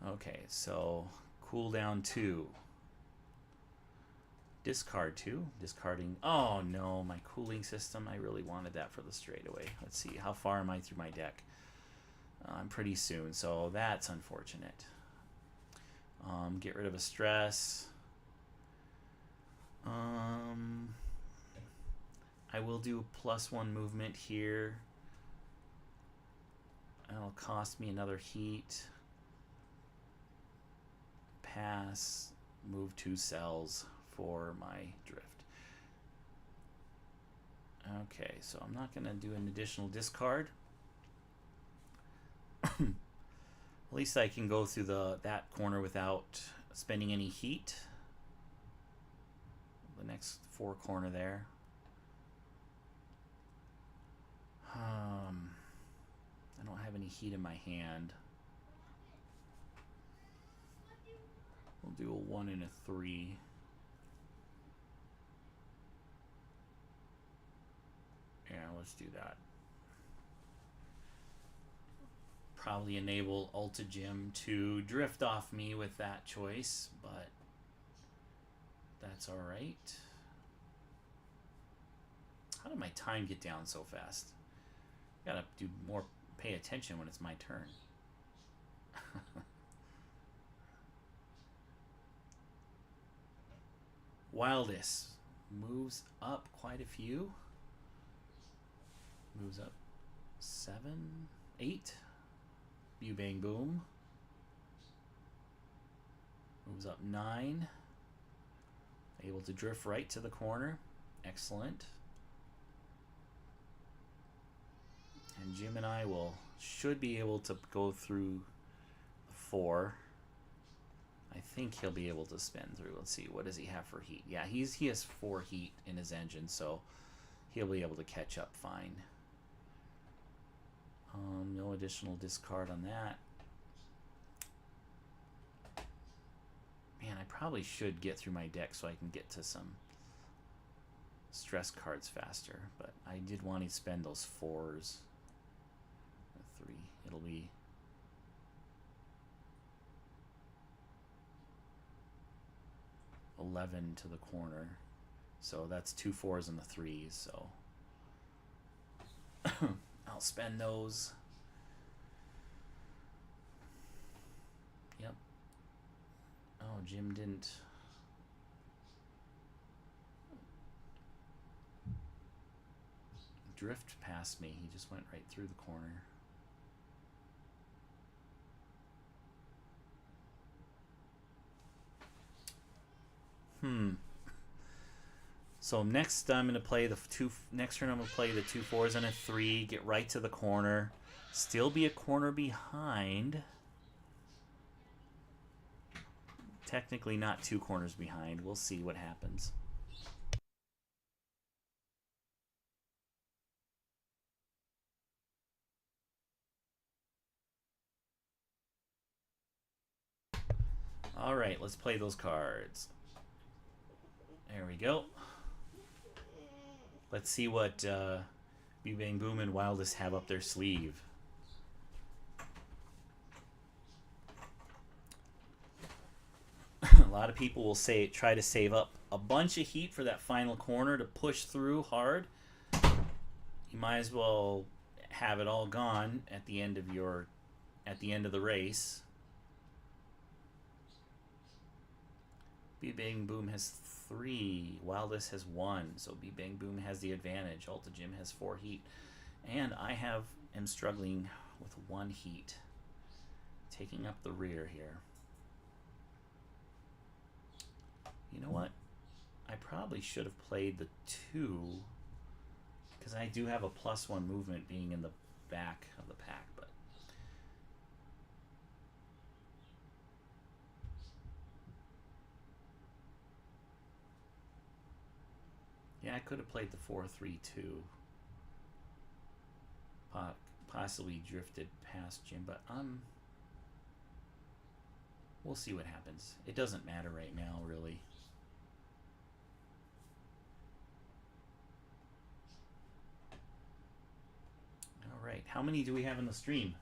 Okay, so cooldown 2. Discard 2. Discarding. Oh no, my cooling system. I really wanted that for the straightaway. Let's see. How far am I through my deck? I'm pretty soon, so that's unfortunate. Get rid of a stress. I will do +1 movement here. That'll cost me another heat. Pass. Move 2 cells for my drift. Okay, so I'm not going to do an additional discard. At least I can go through that corner without spending any heat. The next 4 corner there. I don't have any heat in my hand. We'll do a 1 and a 3. Yeah, let's do that. Probably enable Ultra-Gym to drift off me with that choice, but that's alright. How did my time get down so fast? Gotta do more, pay attention when it's my turn. Wildest moves up quite a few. Moves up 7, 8. You bang boom. Moves up 9. Able to drift right to the corner. Excellent. And Jim and I should be able to go through 4. I think he'll be able to spin through. Let's see, what does he have for heat? Yeah, he has 4 heat in his engine, so he'll be able to catch up fine. No additional discard on that. Man, I probably should get through my deck so I can get to some stress cards faster, but I did want to spend those 4s. 3. It'll be $11 to the corner, so that's 2 4s and the 3s. So I'll spend those. Yep. Oh, Jim didn't. Drift past me. He just went right through the corner. So next I'm going to play next turn I'm going to play the 2 4s and a 3, get right to the corner, still be a corner behind. Technically not 2 corners behind. We'll see what happens. All right, let's play those cards. There we go. Let's see what Bing Bang Boom and Wildest have up their sleeve. lot of people will try to save up a bunch of heat for that final corner to push through hard. You might as well have it all gone at the end of the race. B Bang Boom has 3. Wildest has 1. So B Bang Boom has the advantage. Alta Jim has 4 heat. And I am struggling with 1 heat. Taking up the rear here. You know what? I probably should have played the 2, because I do have a +1 movement being in the back of the pack, but yeah, I could have played the 4-3-2. Possibly drifted past Jim, but we'll see what happens. It doesn't matter right now, really. All right, how many do we have in the stream?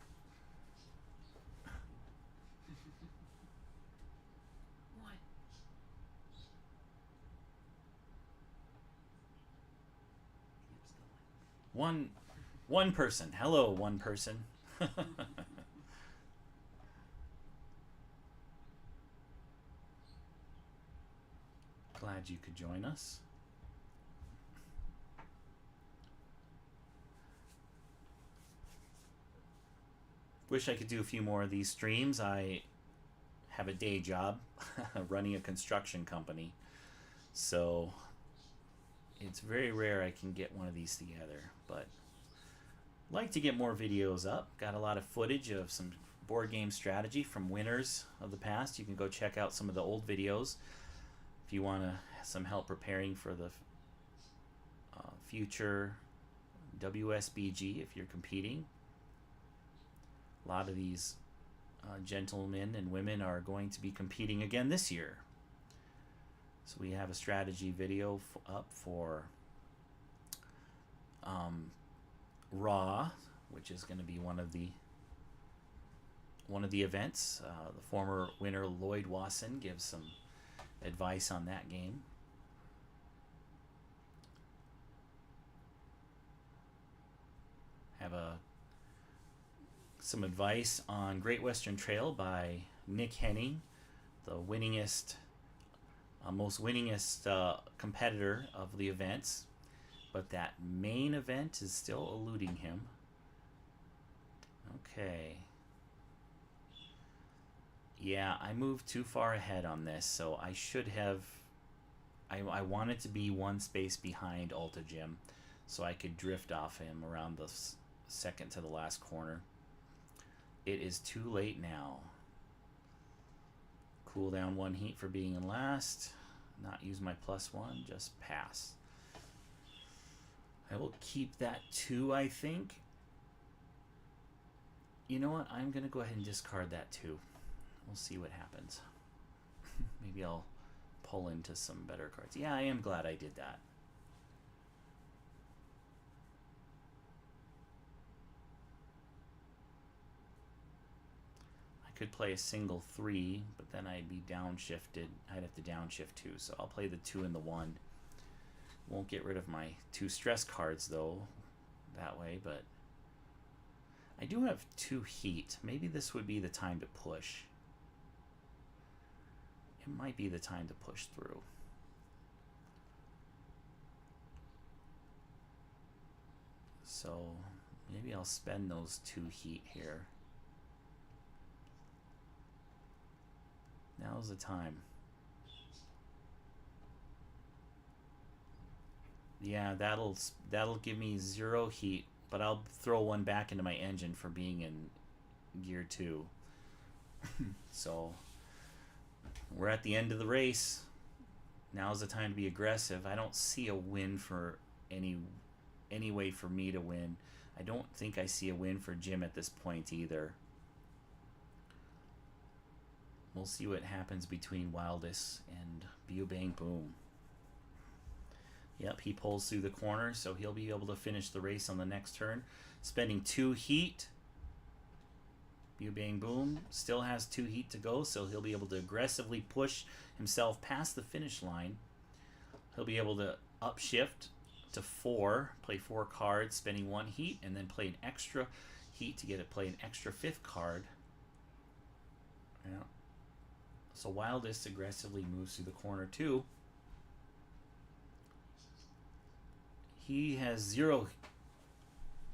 One person. Hello, one person. Glad you could join us. Wish I could do a few more of these streams. I have a day job running a construction company, so it's very rare I can get one of these together, but I'd like to get more videos up. Got a lot of footage of some board game strategy from winners of the past. You can go check out some of the old videos if you want some help preparing for the future WSBG if you're competing. A lot of these gentlemen and women are going to be competing again this year. So we have a strategy video up for Raw, which is going to be one of the events. The former winner Lloyd Wasson gives some advice on that game. Have some advice on Great Western Trail by Nick Henning, the winningest, most winningest competitor of the events, but that main event is still eluding him. Okay. Yeah, I moved too far ahead on this, so I should have. I wanted to be one space behind Alta Jim, so I could drift off him around the second to the last corner. It is too late now. Cool down 1 heat for being in last. Not use my +1, just pass. I will keep that 2, I think. You know what? I'm going to go ahead and discard that 2. We'll see what happens. Maybe I'll pull into some better cards. Yeah, I am glad I did that. Could play a single 3, but then I'd be downshifted. I'd have to downshift 2, so I'll play the 2 and the 1. Won't get rid of my 2 stress cards though that way, but I do have 2 heat. Maybe this would be the time to push. It might be the time to push through. So maybe I'll spend those 2 heat here. Now's the time. Yeah, that'll give me 0 heat, but I'll throw 1 back into my engine for being in gear 2. So we're at the end of the race. Now's the time to be aggressive. I don't see a win for any way for me to win. I don't think I see a win for Jim at this point either. We'll see what happens between Wildest and Bew Bang Boom. Yep, he pulls through the corner, so he'll be able to finish the race on the next turn. Spending 2 heat. Bew Bang Boom still has 2 heat to go, so he'll be able to aggressively push himself past the finish line. He'll be able to upshift to 4, play 4 cards, spending 1 heat, and then play an extra heat to play an extra 5th card. Yeah. So Wildest aggressively moves through the corner too. He has 0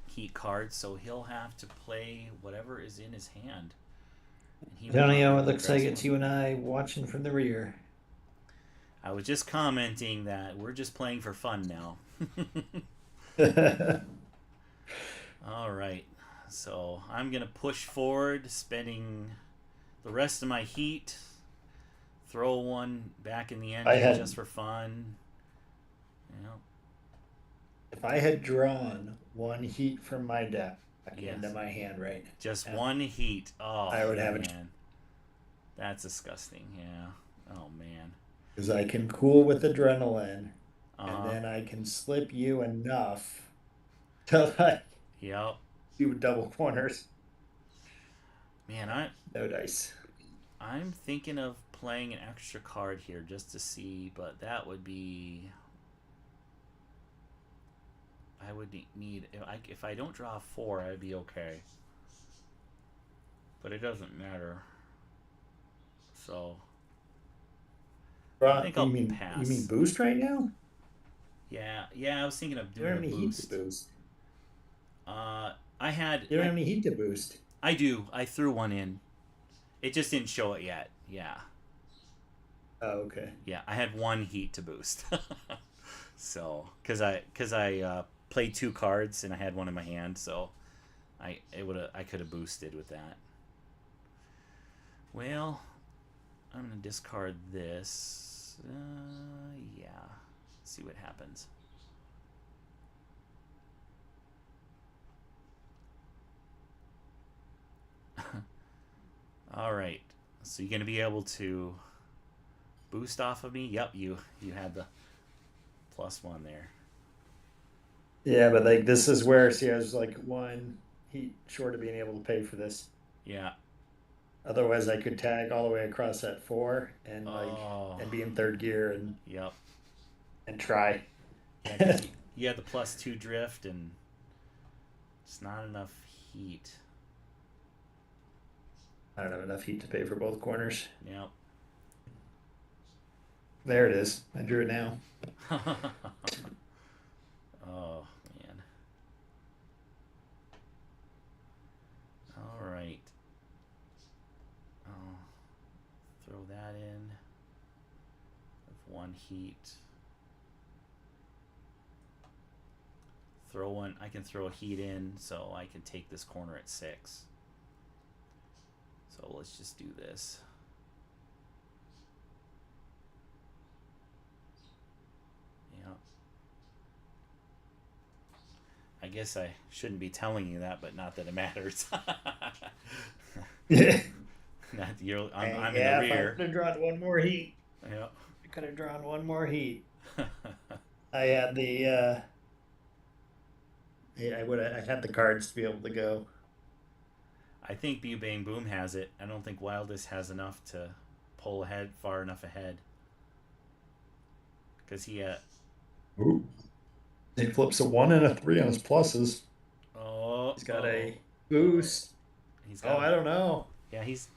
heat cards, so he'll have to play whatever is in his hand. And Antonio, it looks like it's you and I watching from the rear. I was just commenting that we're just playing for fun now. All right. So I'm going to push forward, spending the rest of my heat. Throw one back in the engine just for fun. You know. If I had drawn 1 heat from my deck into my hand right now. Just 1 heat. Oh, I would have it. That's disgusting. Yeah. Oh, man. Because I can cool with adrenaline, and then I can slip you enough to like do double corners. Man, no dice. I'm thinking of playing an extra card here just to see, but that would be. I would need if I don't draw 4, I'd be okay. But it doesn't matter. So. I think I'll pass. You mean boost right now? Yeah. I was thinking of doing a boost. Heat to boost. I had. You don't have any heat to boost. I do. I threw 1 in. It just didn't show it yet. Yeah. Oh, okay. Yeah, I had 1 heat to boost. So, because I played 2 cards and I had 1 in my hand, so I could have boosted with that. Well, I'm gonna discard this. Yeah. See what happens. All right. So you're gonna be able to boost off of me. Yep, you had the +1 there. Yeah, but like this is where I was like 1 heat short of being able to pay for this. Yeah. Otherwise, I could tag all the way across at 4 and and be in 3rd gear and and try. Yeah, you had the +2 drift and it's not enough heat. I don't have enough heat to pay for both corners. Yep. There it is. I drew it now. Oh man. All right. I'll throw that in with 1 heat. Throw one. I can throw a heat in, so I can take this corner at 6. So let's just do this. Yeah. I guess I shouldn't be telling you that, but not that it matters. Yeah. I'm in the rear. I could have drawn 1 more heat. Yeah. I could have drawn 1 more heat. I had the I had the cards to be able to go. I think Bew Bang Boom has it. I don't think Wildest has enough to pull ahead, far enough ahead. Because he Ooh. He flips a 1 and a 3 on his pluses. Oh. He's got a boost. I don't know. Yeah, he's.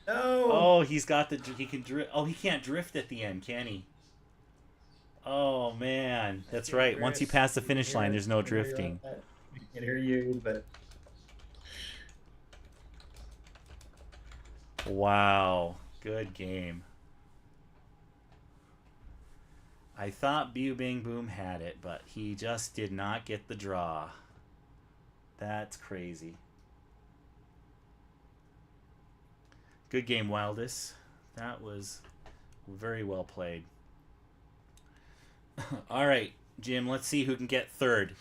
No. Oh, he's got the. He can drift. Oh, he can't drift at the end, can he? Oh man, that's right. Once you pass the finish line, there's no drifting. I can hear you, but. Wow, good game. I thought Bew Bang Boom had it, but he just did not get the draw. That's crazy. Good game, Wildest. That was very well played. All right, Jim, let's see who can get 3rd.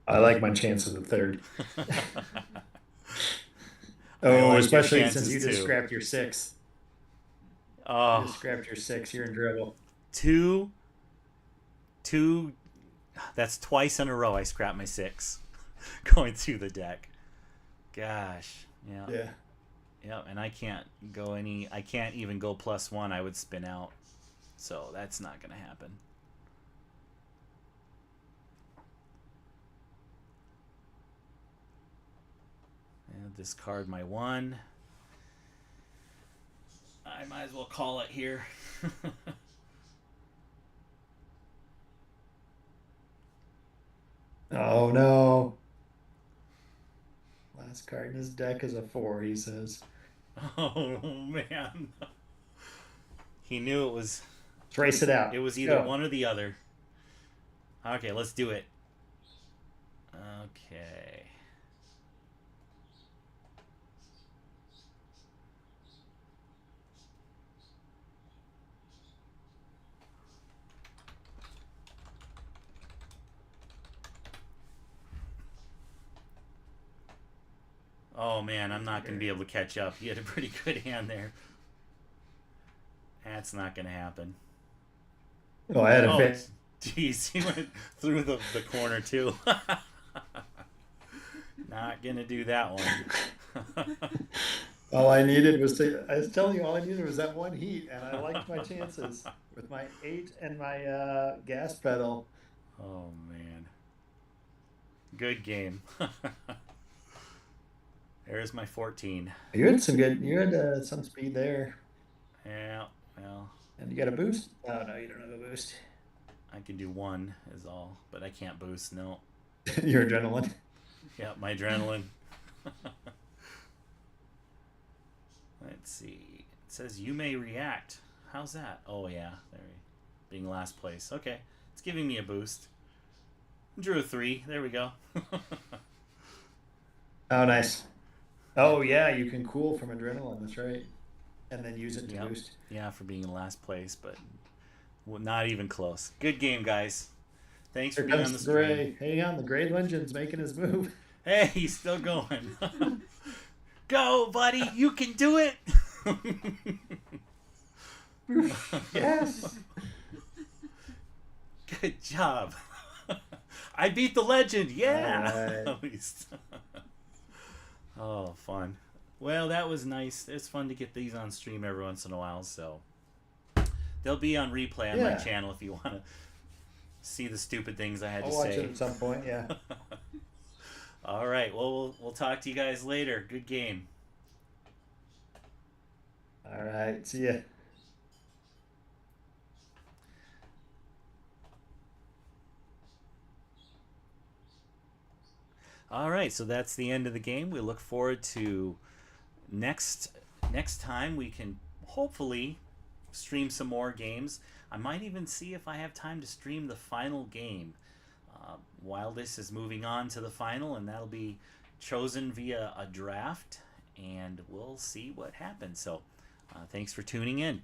I like my chances of 3rd. Oh, especially since you just scrapped your 6. Oh, you just scrapped your 6. You're in trouble. Two That's twice in a row I scrapped my 6 going through the deck. Gosh. Yeah. Yeah. Yeah, and I can't even go +1. I would spin out. So that's not going to happen. And discard my 1. I might as well call it here. Oh no. Last card in his deck is a 4, he says. Oh man. He knew it was Trace it out. it was Let's either go. one or the other. Okay, let's do it. Okay. Oh man, I'm not going to be able to catch up. He had a pretty good hand there. That's not going to happen. Oh, I had a Oh, fit. jeez, he went through the corner too. Not going to do that one. All I needed was I was telling you, all I needed was that one heat, and I liked my chances with my 8 and my gas pedal. Oh man. Good game. There's my 14. You had some speed there. Yeah, well, And you got a boost? Oh, no, you don't have a boost. I can do 1 is all, but I can't boost. No. Your adrenaline. Yeah, my adrenaline. Let's see. It says you may react. How's that? Oh yeah, there. Being last place. Okay, it's giving me a boost. Drew a 3. There we go. Oh, nice. Oh, yeah, you can cool from adrenaline. That's right. And then use it to Yep. boost. Yeah, for being in last place, but not even close. Good game, guys. Thanks for Here being on comes the the stream. gray. Hang on, the gray legend's making his move. Hey, he's still going. Go, buddy. You can do it. Yes. Good job. I beat the legend. Yeah. All right. At least. Oh, fun. Well, that was nice. It's fun to get these on stream every once in a while, so they'll be on replay on my Yeah. channel if you want to see the stupid things I had I'll to watch say. it at some point. Yeah. All right. Well, we'll talk to you guys later. Good game. All right. See ya. All right, so that's the end of the game. We look forward to next time we can hopefully stream some more games. I might even see if I have time to stream the final game while this is moving on to the final, and that'll be chosen via a draft, and we'll see what happens. So thanks for tuning in.